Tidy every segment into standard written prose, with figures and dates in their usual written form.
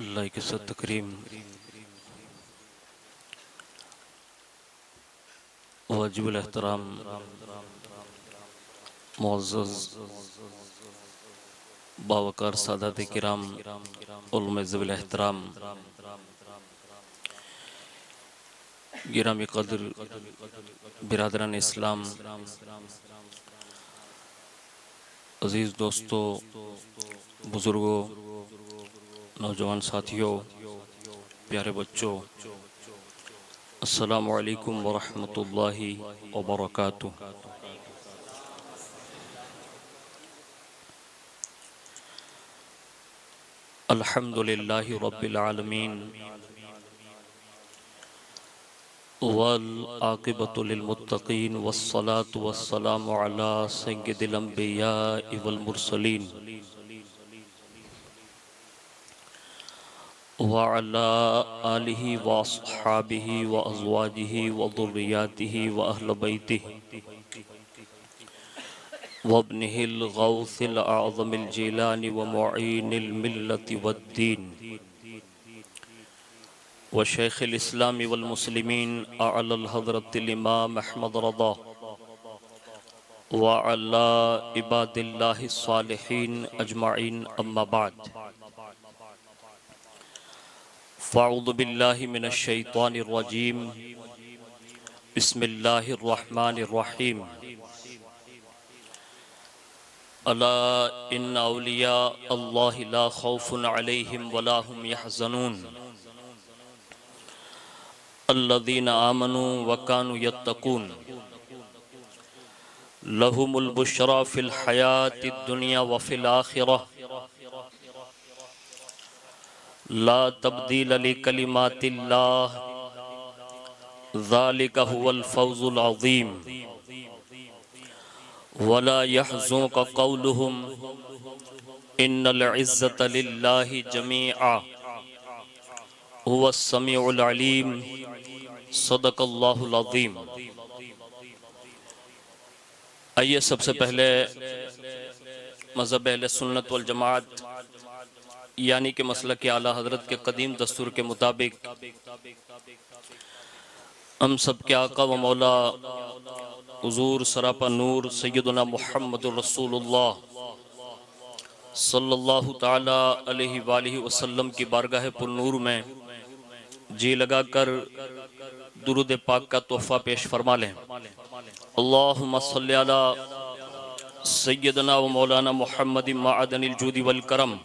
اللہ کی عزت تکریم واجب الاحترام معزز باوقار سادات کرام علماء ذوی الاحترام گرامی قدر برادران اسلام، عزیز دوستو، بزرگوں، نوجوان ساتھیوں، پیارے بچوں، السلام علیکم ورحمۃ اللہ وبرکاتہ۔ الحمد للہ رب العالمین والعاقبۃ للمتقین والصلاة والسلام علی سید الانبیاء والمرسلین وعلى آلہ واصحابہ وازواجہ وذریاتہ واہل بیتہ وابنہ الغوث الاعظم الجیلانی ومعین الملت والدین وشیخ الاسلام والمسلمین اعلی الحضرت الامام احمد رضا وعلى عباد اللہ الصالحین اجمعین، اما بعد فاعوذ باللہ من الشیطان الرجیم، بسم اللہ الرحمن الرحیم۔ الا ان اولیاء اللہ لا خوف علیہم ولا هم يحزنون الذین آمنوا وکانوا یتقون لهم البشرى فی الحیاة الدنیا وفی الآخرہ لا تبدیل لکلمات اللہ ذالک هو الفوز العظیم ولا يحزنك قولهم ان العزة للہ جميعا هو السمیع العلیم صدق اللہ العظیم۔ آئیے سب سے پہلے مذہب اہل سنت والجماعت یعنی کہ مسلک اعلیٰ حضرت کے قدیم دستور کے مطابق ہم سب کے آقا و مولا حضور سراپا نور سیدنا محمد رسول اللہ صلی اللہ تعالی علیہ وآلہ وسلم کی بارگاہ پر نور میں جی لگا کر درود پاک کا تحفہ پیش فرما لیں۔ اللہم صلی علی سیدنا و مولانا محمد معدن الجود والکرم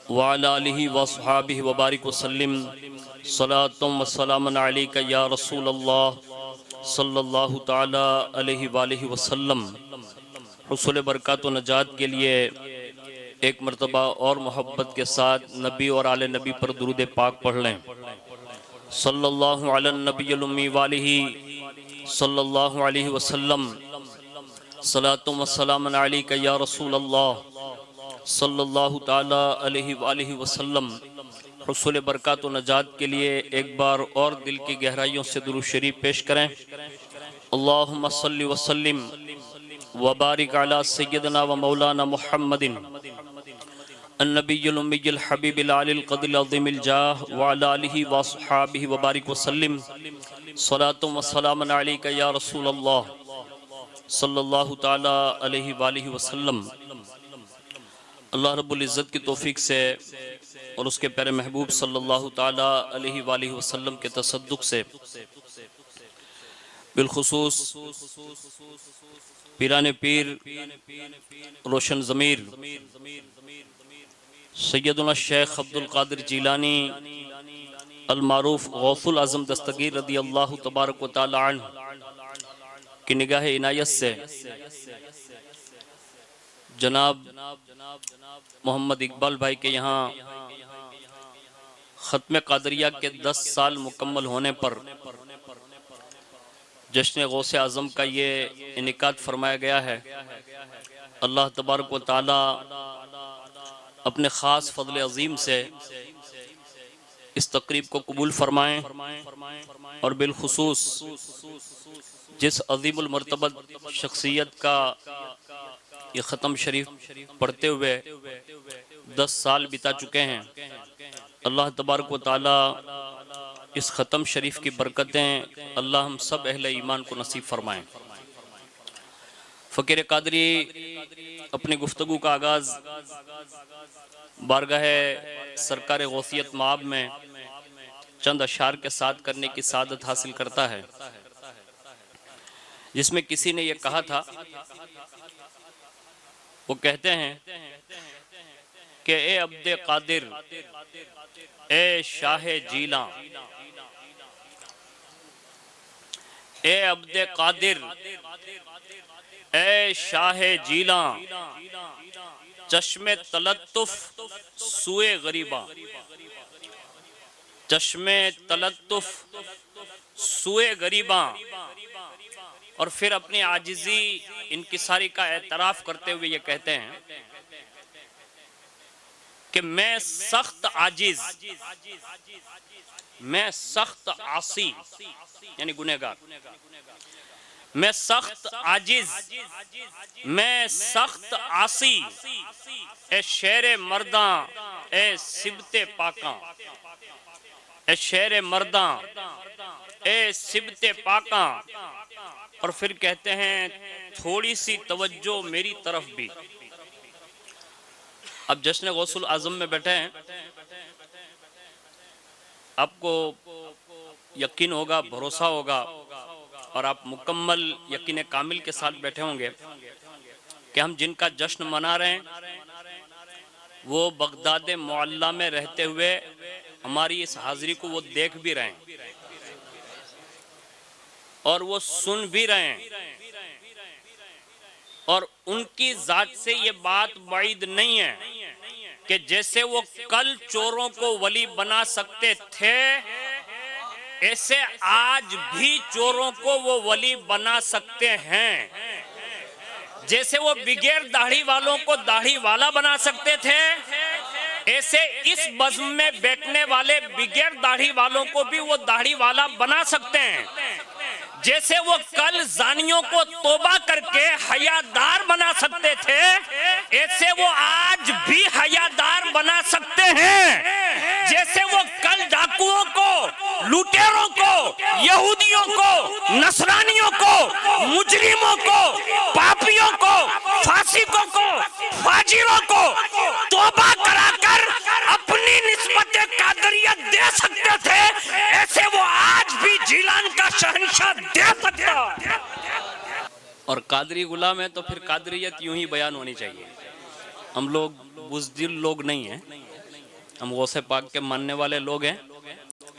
وعلی آلہ وصحابہ وبارک وسلم صلاۃ و سلام علیک یا رسول اللہ صلی اللہ تعالی علیہ وآلہ وسلم۔ حصول برکات و نجات کے لیے ایک مرتبہ اور محبت کے ساتھ نبی اور آل نبی پر درود پاک پڑھ لیں۔ صلی اللہ علی النبی الامی والہ صلی اللہ علیہ وسلم صلاۃ و سلام علیک یا رسول اللہ صلی اللہ تعالی علیہ وآلہ وسلم۔ حصول برکات و نجات کے لیے ایک بار اور دل کی گہرائیوں سے درود شریف پیش کریں۔ اللہم صلی وسلم وبارک علی سیدنا و مولانا محمد النبی الامی الحبیب العالی القدر العظیم الجاہ وعلی آلہ واصحابہ وبارک وسلم صلاۃ و سلام علیک یا رسول اللہ صلی اللہ تعالی علیہ وآلہ وسلم۔ اللہ رب العزت کی توفیق سے اور اس کے پیارے محبوب صلی اللہ تعالی علیہ وآلہ وسلم کے تصدق سے بالخصوص پیران پیر روشن ضمیر سیدنا الشیخ عبد القادر جیلانی المعروف غوث العظم دستگیر رضی اللہ تبارک و تعالی عنہ کی نگاہ عنایت سے جناب محمد اقبال بھائی کے یہاں ختم قادریہ کے 10 سال مکمل ہونے پر جشن غوث اعظم کا یہ انعقاد فرمایا گیا ہے۔ اللہ تبارک و تعالی اپنے خاص فضل عظیم سے اس تقریب کو قبول فرمائیں اور بالخصوص جس عظیم المرتبت شخصیت کا یہ ختم شریف پڑھتے ہوئے 10 سال بتا چکے ہیں، اللہ تبارک و تعالی اس ختم شریف کی برکتیں اللہ ہم سب اہل ایمان کو نصیب فرمائیں۔ فقیر قادری اپنی گفتگو کا آغاز بارگاہ سرکار غوثیت مآب میں چند اشعار کے ساتھ کرنے کی سعادت حاصل کرتا ہے، جس میں کسی نے یہ کہا تھا، وہ کہتے ہیں کہ اے عبد قادر، اے شاہ جیلاں، اے عبد قادر، اے شاہ جیلاں، چشم تلطف سوئے غریباں، چشم تلطف سوئے غریباں، اور پھر اپنی عاجزی انکساری کا اعتراف کرتے ہوئے یہ کہتے ہیں کہ میں سخت عاجز، میں سخت عاصی یعنی گنہگار، میں سخت عاجز، میں سخت عاصی، اے شیر مرداں، اے سبت پاکاں، اے شیر مرداں، اے سبت پاکاں، اور پھر کہتے ہیں تھوڑی سی توجہ میری طرف بھی۔ اب جشن غوث الاعظم میں بیٹھے ہیں، آپ کو یقین ہوگا، بھروسہ ہوگا، اور آپ مکمل یقین کامل کے ساتھ بیٹھے ہوں گے کہ ہم جن کا جشن منا رہے ہیں وہ بغداد معلیٰ میں رہتے ہوئے ہماری اس حاضری کو وہ دیکھ بھی رہے ہیں اور وہ سن بھی رہے ہیں، اور ان کی ذات سے یہ بات بعید نہیں ہے کہ جیسے وہ کل چوروں کو ولی بنا سکتے تھے، ایسے آج بھی چوروں کو وہ ولی بنا سکتے ہیں۔ جیسے وہ بغیر داڑھی والوں کو داڑھی والا بنا سکتے تھے، ایسے اس بزم میں بیٹھنے والے بغیر داڑھی والوں کو بھی وہ داڑھی والا بنا سکتے ہیں۔ جیسے وہ کل زانیوں کو توبہ کر کے حیادار بنا سکتے تھے، ایسے وہ آج بھی حیادار بنا سکتے ہیں۔ جیسے وہ کل ڈاکوؤں کو، لوٹیروں کو، یہودیوں کو، نصرانیوں کو، مجرموں کو، پاپیوں کو، فاسقوں کو، فاجروں کو توبہ کرا کر اپنی نسبت قادریت دے سکتے تھے، ایسے وہ آج بھی جیلان کا شہنشاہ دے سکتا۔ اور قادری غلام ہے تو پھر قادریت یوں ہی بیان ہونی چاہیے۔ ہم لوگ بزدل لوگ نہیں ہیں، ہم غوث پاک کے ماننے والے لوگ ہیں،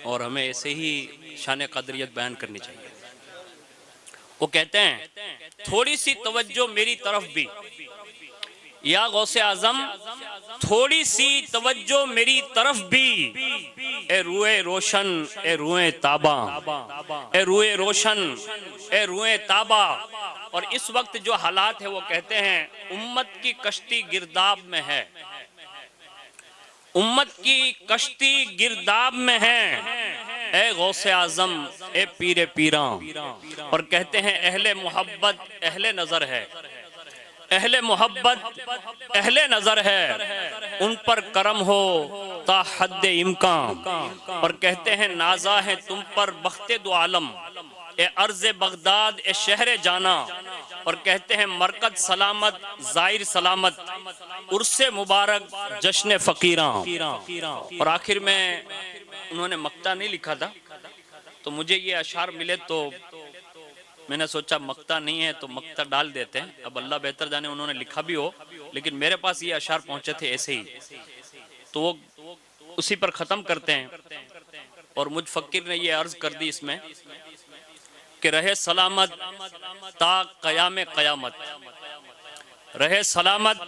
اور ہمیں ایسے ہی شان قادریت بیان کرنی چاہیے۔ وہ کہتے ہیں تھوڑی سی توجہ میری طرف بھی، یا غوث اعظم تھوڑی سی توجہ میری طرف بھی، اے روئے روشن، اے روئے تاباں، اے روئے روشن، اے روئے تاباں۔ اور اس وقت جو حالات ہے وہ کہتے ہیں امت کی کشتی گرداب میں ہے، امت کی کشتی گرداب میں ہے، اے غوث اعظم، اے پیر پیراں۔ اور کہتے ہیں اہل محبت اہل نظر ہے، اہل محبت اہل نظر ہے، ان پر کرم ہو تا حد امکان۔ اور کہتے ہیں نازا ہے تم پر بخت دو عالم، اے ارض بغداد، اے شہر جانا۔ اور کہتے ہیں مرکز سلامت، زائر سلامت، عرس مبارک، جشن فقیراں۔ اور آخر میں انہوں نے مقطع نہیں لکھا تھا، تو مجھے یہ اشعار ملے تو میں نے سوچا مقطع نہیں ہے تو مقطع ڈال دیتے ہیں۔ اب اللہ بہتر جانے انہوں نے لکھا بھی ہو، لیکن میرے پاس یہ اشعار پہنچے تھے ایسے ہی، تو وہ اسی پر ختم کرتے ہیں۔ اور مجھ فقیر نے یہ عرض کر دی اس میں کہ رہے سلامت تا قیام قیامت، رہے سلامت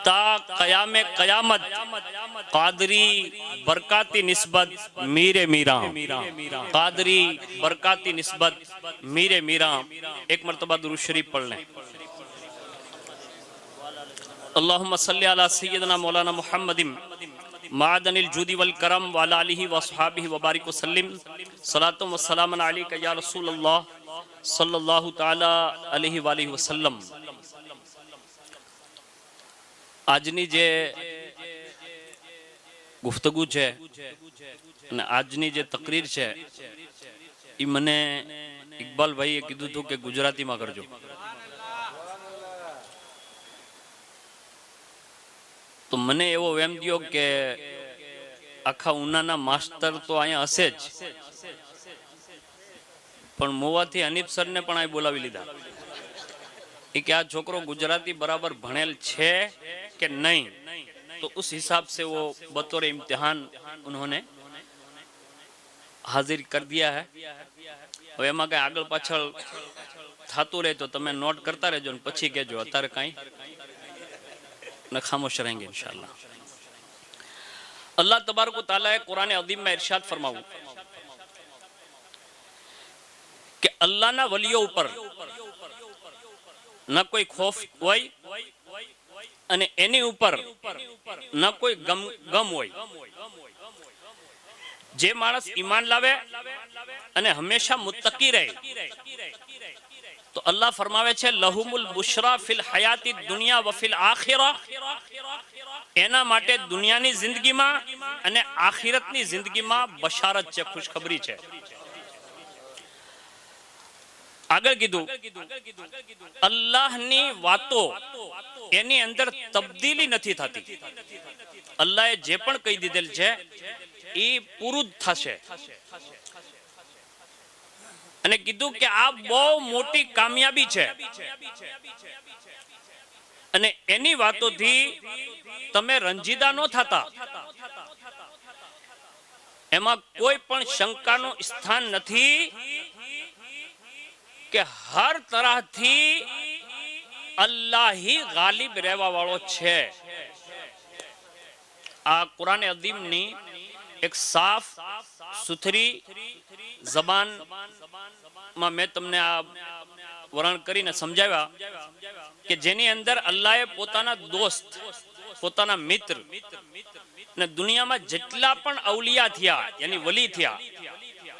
تا قیام قیامت، قادری برکاتی نسبت میر میراں، قادری برکاتی نسبت میر میراں۔ ایک مرتبہ درود شریف پڑھ لیں۔ اللہم صلی علی سیدنا مولانا محمد معدن الجود والکرم وعلی آلہ واصحابہ وبارک وسلم، صلاۃ و سلام علیک یا رسول اللہ صلی اللہ تعالی علیہ وآلہ وسلم۔ آجنی جے ગુફ્તગુ છે અને આજની જે તકરીર છે એ મને ઇકબાલભાઈએ કીધું હતું કે ગુજરાતીમાં કરજો. તો મને એવો એમ થયો કે આખા ઉનાના માસ્ટર તો અહીંયા હશે જ, પણ મોવાથી હનીફ સરને પણ અહીં બોલાવી લીધા એ કે આ છોકરો ગુજરાતી બરાબર ભણેલ છે કે નહીં. तो उस हिसाब से वो बतौर इम्तिहान उन्होंने हाजिर कर दिया है. હવે એમાં કઈ આગળ પાછળ થતું રહે તો તમે નોટ કરતા રહેજો ને પછી કહેજો. અત્યારે કઈ ન ખામોશ रहेंगे इंशाअल्लाह. अल्लाह तबारक व तआला ए कुरान अज़ीम में इरशाद फरमाવું કે અલ્લાહના વલીઓ ઉપર ન કોઈ ખોફ હોય અને એની ઉપર ન કોઈ ગમ હોય. જે માણસ ઈમાન લાવે અને હંમેશા મુત્તકી રહે તો અલ્લાહ ફરમાવે છે લહુમુલ બુશરા ફિલ હયાતી દુનિયા વ ફિલ આખિરા. એના માટે દુનિયાની જિંદગીમાં અને આખિરતની જિંદગીમાં બશારત છે, ખુશખબરી છે. આગળ કીધું અલ્લાહની વાતો એની અંદર તબદીલી નથી થતી. અલ્લાહે જે પણ કહી દીધેલ છે એ પૂરું જ થશે. અને કીધું કે આ બહુ મોટી કામયાબી છે અને એની વાતોથી તમે રંજીદા ન થતા. એમાં કોઈ પણ શંકાનું સ્થાન નથી કે હર તરહથી અલ્લાહ હી ગાલિબ રહેવા વાળો છે. આ કુરાન અઝીમની એક સાફ સુથરી જબાન માં મેં તમને આ વર્ણન કરીને સમજાવ્યા કે જેની અંદર અલ્લાહે પોતાના દોસ્ત, પોતાના મિત્ર ને દુનિયામાં જેટલા પણ અવલિયા થયા યાની વલી થયા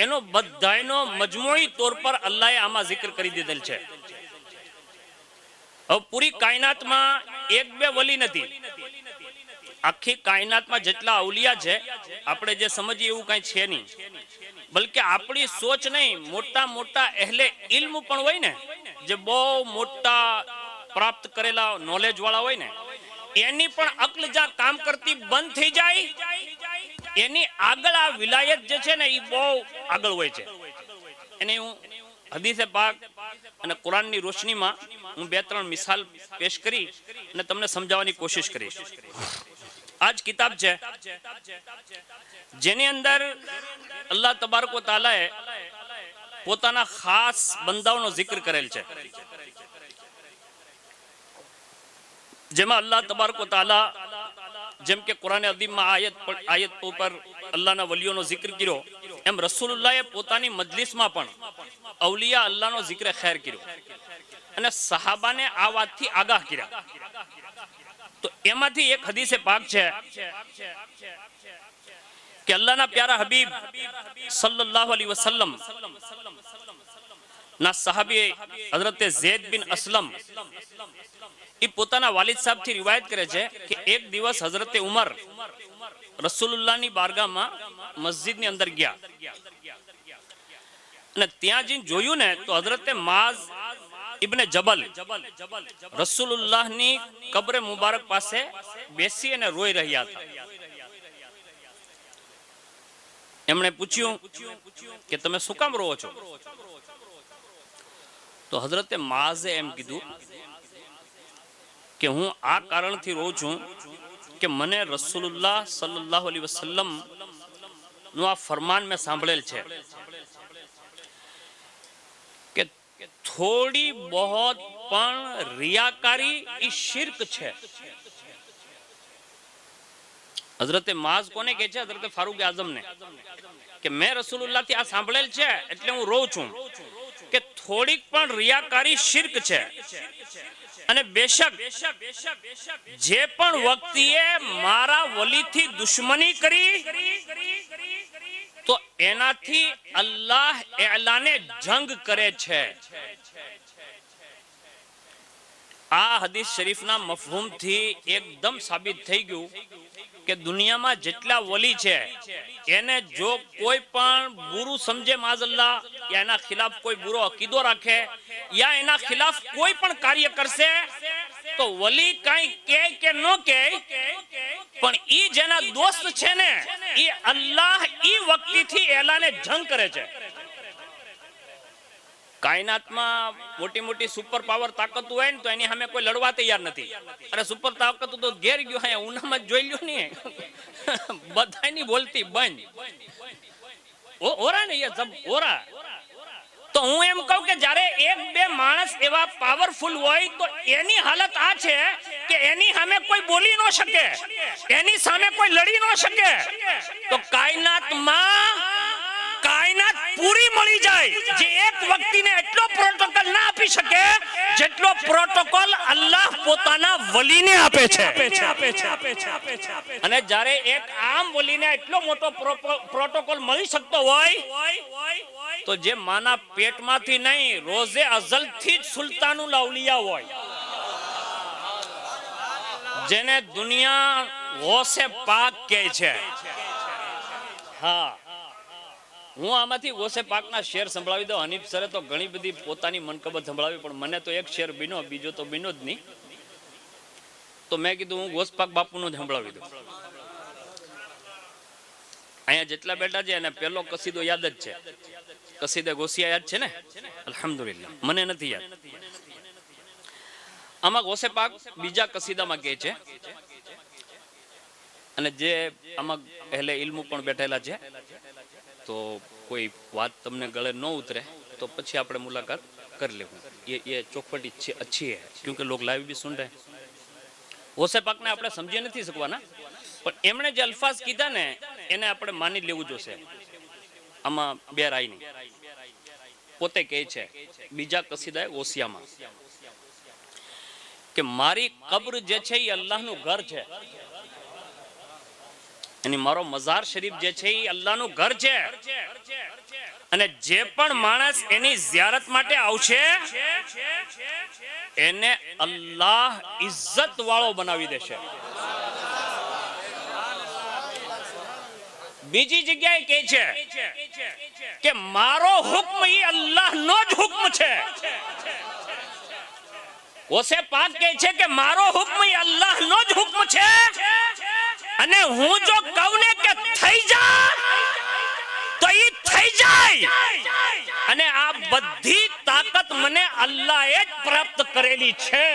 એનો બધાયનો મજમુઈ તौर પર અલ્લાહે આમાં જિક્ર કરી દીધેલ છે. હવે પૂરી કાયનાતમાં એક બે વલી નથી. આખી કાયનાતમાં જેટલા અવલિયા છે આપણે જે સમજીએ એવું કઈ છે નહીં. બલકે આપણી સોચ નહીં, મોટા મોટા અહેલે ઇલ્મ પણ હોય ને, જે બહુ મોટા પ્રાપ્ત કરેલા નોલેજ વાળા હોય ને, એની પણ અક્લ જ્યાં કામ કરતી બંધ થઈ જાય એની આગળ આ વિલાયત જે છે ને એ બહુ આગળ હોય છે. એને હું હદીસે પાક અને કુરાનની રોશનીમાં હું બે ત્રણ મિસાલ પેશ કરી અને તમને સમજાવવાની કોશિશ કરીશ. આજ કિતાબ છે જેની અંદર અલ્લાહ તબારક વ તઆલાએ પોતાના ખાસ બંદાઓનો જિક્ર કરેલ છે. જેમાં અલ્લાહ તબારક વ તઆલા જેમ કે કુરાન અઝીમમાં આયત ઉપર અલ્લાહના વલીઓનો જિક્ર કર્યો એમ રસૂલુલ્લાહે પોતાની મજલિસમાં પણ અવલિયા અલ્લાહનો જિક્ર ખૈર કર્યો અને સહાબાને આ વાતથી આગાહ કર્યા. તો એમાંથી એક હદીસે પાક છે કે અલ્લાહના પ્યારા હબીબ સલ્લલ્લાહુ અલૈહિ વસલ્લમ ના સહાબી હઝરત ઝૈદ બિન અસલમ એ પોતાના વાલિદ સાહેબ થી રિવાયત કરે છે કે એક દિવસ હઝરત ઉમર રસૂલુલ્લાહની બારગાહમાં મસ્જિદની અંદર ગયા અને ત્યાં જઈને જોયું ને તો હઝરત માઝ ઇબ્ને જબલ રસૂલુલ્લાહની કબ્ર મુબારક પાસે બેસી અને રોઈ રહ્યા હતા. એમણે પૂછ્યું કે તમે શું કામ રો છો? તો હઝરત માઝે એમ કીધું કે હું આ કારણથી રોઉં છું કે મને રસૂલુલ્લાહ સલ્લલ્લાહુ અલૈહિ વસલ્લમ નું આ ફરમાન મેં સાંભળેલ છે કે થોડી બહોત પણ રિયાકારી ઈ શિર્ક છે. હઝરત માઝ કોને કહે છે? હઝરત ફારૂક આઝમ ને કે મેં રસૂલુલ્લાહ થી આ સાંભળેલ છે એટલે હું રોઉં છું કે થોડીક પણ રિયાકારી શિર્ક છે. અને બેશક જે પણ વ્યક્તિએ મારા વલીથી દુશ્મની કરી તો એનાથી અલ્લાહ એલાને જંગ કરે છે. આ હદીસ શરીફના મફહૂમથી એકદમ સાબિત થઈ ગયું કે દુનિયામાં જેટલા વલી છે એને જો કોઈ પણ બુરું સમજે માઝલ્લા, યા એના ખિલાફ કોઈ બુરો અકીદો રાખે, યા એના ખિલાફ કોઈ પણ કાર્ય કરશે, તો વલી કઈ કહે કે ન કહે, પણ ઈ જેના દોસ્ત છે ને ઈ અલ્લાહ ઈ વક્તિથી એલાને જંગ કરે છે. કાયનાતમાં મોટી મોટી સુપર પાવર તાકાત હોય ને તો એની સામે કોઈ લડવા તૈયાર નથી. અરે સુપર તાકાત તો ઘેર ગયો, હે ઉનામાં જોઈ લ્યો ને બધાની બોલતી બંધ ઓરા ને એ સબ ઓરા. તો હું એમ કહું કે જ્યારે એક બે માણસ એવા પાવરફુલ હોય તો એની હાલત આ છે કે એની સામે કોઈ બોલી ન શકે, એની સામે કોઈ લડી ન શકે. તો કાયનાતમાં કાયનાત પૂરી મળી જાય જે એક વ્યક્તિને એટલો પ્રોટોકોલ ના આપી શકે જેટલો પ્રોટોકોલ અલ્લાહ પોતાના વલીને આપે છે. અને જ્યારે એક આમ વલીને એટલો મોટો પ્રોટોકોલ મળી શકતો હોય તો જે માના પેટમાંથી નહીં, રોઝે અઝલથી જ સુલતાનુલ અવલિયા હોય, જેને દુનિયા ગૌસે પાક કહે છે. હા, હું આમાંથી ગૌસે પાકના શેર સંભળાવી દઉં. હનીફ સરે તો ઘણી બધી પોતાની મનકબત સંભળાવી, પણ મને તો એક શેર બીનો, બીજો તો બીનો જ નહીં. તો મેં કીધું હું ગૌસ પાક બાપુનો જ સંભળાવી દઉં. અહીંયા જેટલા બેઠા છે એને પહેલો કસીદો યાદ જ છે. કસીદે ગોસિયા યાદ છે ને? અલ્હમ્દુલિલ્લાહ, મને નથી યાદ. આમાં ગૌસે પાક બીજા કસીદામાં કહે છે, અને જે આમાં અહેલે ઇલ્મુ પણ બેઠેલા છે, તો કોઈ વાત તમને ગળે ન ઉતરે તો પછી આપણે મુલાકાત कर ले. ये चौखट अच्छी है क्योंकि लोग लाइव भी सुन रहे हैं. ગૌસે પાકને આપણે સમજી નથી શકવાના, પણ એમણે જે અલ્ફાઝ કીધા ને એને આપણે માની લેવું જોશે. આમાં બે રાય નહીં. પોતે કહે છે બીજા કસીદા ગૌસિયામાં કે મારી કબ્ર જે છે એ અલ્લાહનું ઘર છે, એની મારો મઝાર શરીફ જે છે એ અલ્લાહનું ઘર છે, અને જે પણ માણસ એની ઝિયારત માટે આવશે એને અલ્લાહ ઇજ્જત વાળો બનાવી દેશે. બીજી જગ્યાએ કહે છે કે મારો હુક્મ એ અલ્લાહનો જ હુક્મ છે. ગૌસે પાક કહે છે કે મારો હુક્મ એ અલ્લાહનો જ હુક્મ છે, અને હું જો કહું ને કે થઈ જા તો ઈ થઈ જાય, અને આ બધી તાકાત મને અલ્લાહે જ પ્રાપ્ત કરેલી છે.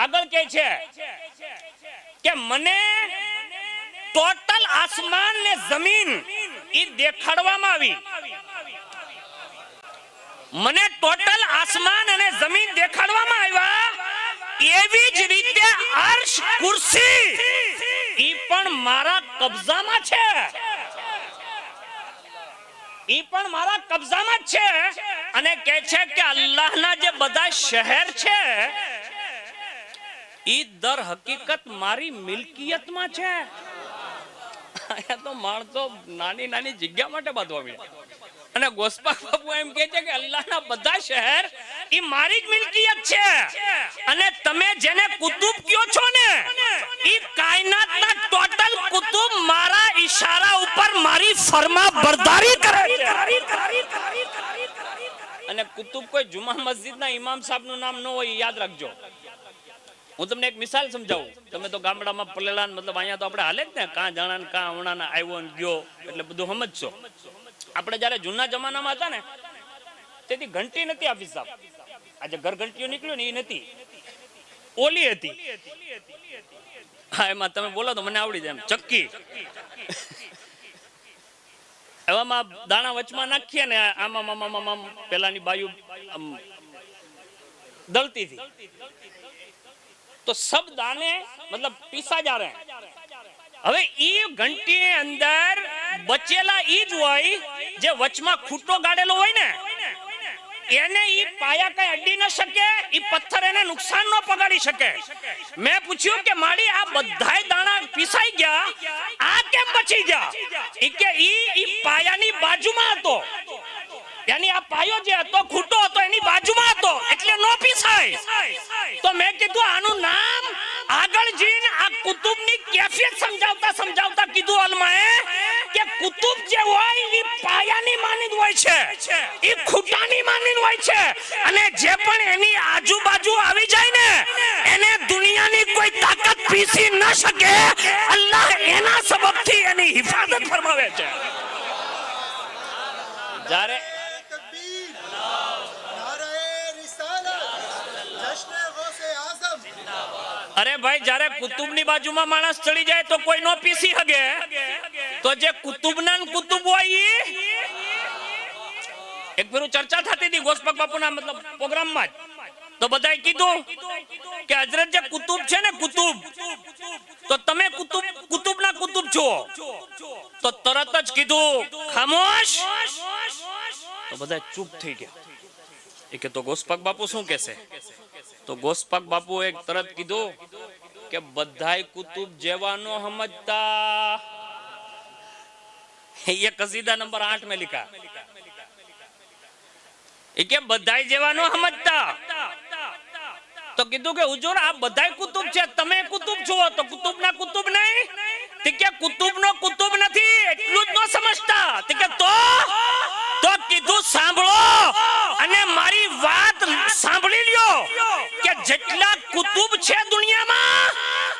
આગળ કહે છે કે મને ટોટલ આસમાન ને જમીન ઈ દેખાડવામાં આવી. મને ટોટલ આસમાન અને જમીન દેખાડવામાં આવ્યા, એવી જ રીતે અર્શ કુર્સી ઈ પણ મારા કબજામાં છે, ઈ પણ મારા કબજામાં જ છે. અને કહે છે કે અલ્લાહના જે બધા શહેર છે ઈ દર હકીકત મારી મિલકિયતમાં છે. અહીંયા તો માણસો નાની નાની જગ્યા માટે બાંધવા મળ્યા, અને ગોસ્પાક બાપુ એમ કહે છે કે અલ્લાહના બધા શહેર ઈ મારી જ મિલકિયત છે, અને તમે જેને કુતુબ કયો છો ને ઈ કાયનાતના ટોટલ કુતુબ મારા ઈશારા ઉપર મારી ફરમા બરદારી કરે છે. અને કુતુબ કોઈ જુમા મસ્જિદના ઇમામ સાહેબનું નામ ન હોય, યાદ રાખજો. હું તમને એક મિસાલ સમજાવું. તમે તો ગામડામાં પલેલા, મતલબ અહીંયા તો આપણે હાલે જ ને, કાં જાણા ને કાં આવણા આવ્યો ને ગયો, એટલે બધું સમજશો. આપણે જયારે જૂના જમાનામાં હતા ને તેથી ઘંટી નથી આપી સાહેબ. આજે ઘર ઘંટીઓ નીકળ્યો ને એ નથી, ઓલી હતી. હા, એમાં તમે બોલો તો મને આવડી જાય એમ, ચક્કી. એવામાં દાણા વચમાં નાખીએ ને આમાં પેલાની બાયુ દળતી હતી, તો સબ દાને મતલબ પીસા જા રહે. હવે ઈ ઘંટી અંદર બચેલા ઈ જ હોય જે વચમાં ખૂટો ગાડેલો હોય ને, એને ઈ પાયા કઈ અડી ન શકે, ઈ પથ્થર એને નુકસાન ન પગાડી શકે. મેં પૂછ્યું કે મારી આ બધાય દાણા પીસાઈ ગયા, આ કેમ બચી ગયા? ઈ કે ઈ પાયાની બાજુમાં હતો, યાની આ પાયો જે હતો ખૂટો હતો એની બાજુમાં હતો એટલે નો પીસાય. તો મેં કીધું આનું નામ આગળ જઈને આ કુતુબની કેફિયત સમજાવતા કીધું અલમાએ કે કુતુબ જે હોય એ પાયાની માનીદ હોય છે, એ ખૂટાની માનીદ હોય છે, અને જે પણ એની આજુબાજુ આવી જાય ને એને દુનિયાની કોઈ તાકાત પીસી ન શકે. અલ્લાહ એના સબબથી એની હિફાજત ફરમાવે છે. જ્યારે અરે ભાઈ જ્યારે કુતુબની બાજુમાં માણસ ચડી જાય તો કોઈ નો પીસી હગે, તો જે કુતુબના કુતુબ હોય એક ફેરું ચર્ચા થતી હતી ગોસ્પક બાપુના મતલબ પ્રોગ્રામમાં જ, તો બધાએ કીધું કે હજરત જે કુતુબ છે ને કુતુબ, તો તમે કુતુબના કુતુબ છો. તો તરત જ કીધું ખામોશ. તો બધા ચૂપ થઈ ગયા. એ કે તો ગોસ્પક બાપુ શું કહેશે? તો ગોસ્પક બાપુ એક તરત કીધું કે બધાય કુતુબ જેવાનો સમજતા. ये कसीदा नंबर 8 में लिखा કે બધાય જેવાનો સમજતા. તો કીધું કે હુજુર આ બધાય કુતુબ છે, તમે કુતુબ છો, તો કુતુબના કુતુબ નહીં? તે કે કુતુબનો કુતુબ નથી એટલું જ ન સમજતા. તે કે તો કીધું સાંભળો અને મારી વાત સાંભળી લ્યો કે જેટલા કુતુબ છે દુનિયામાં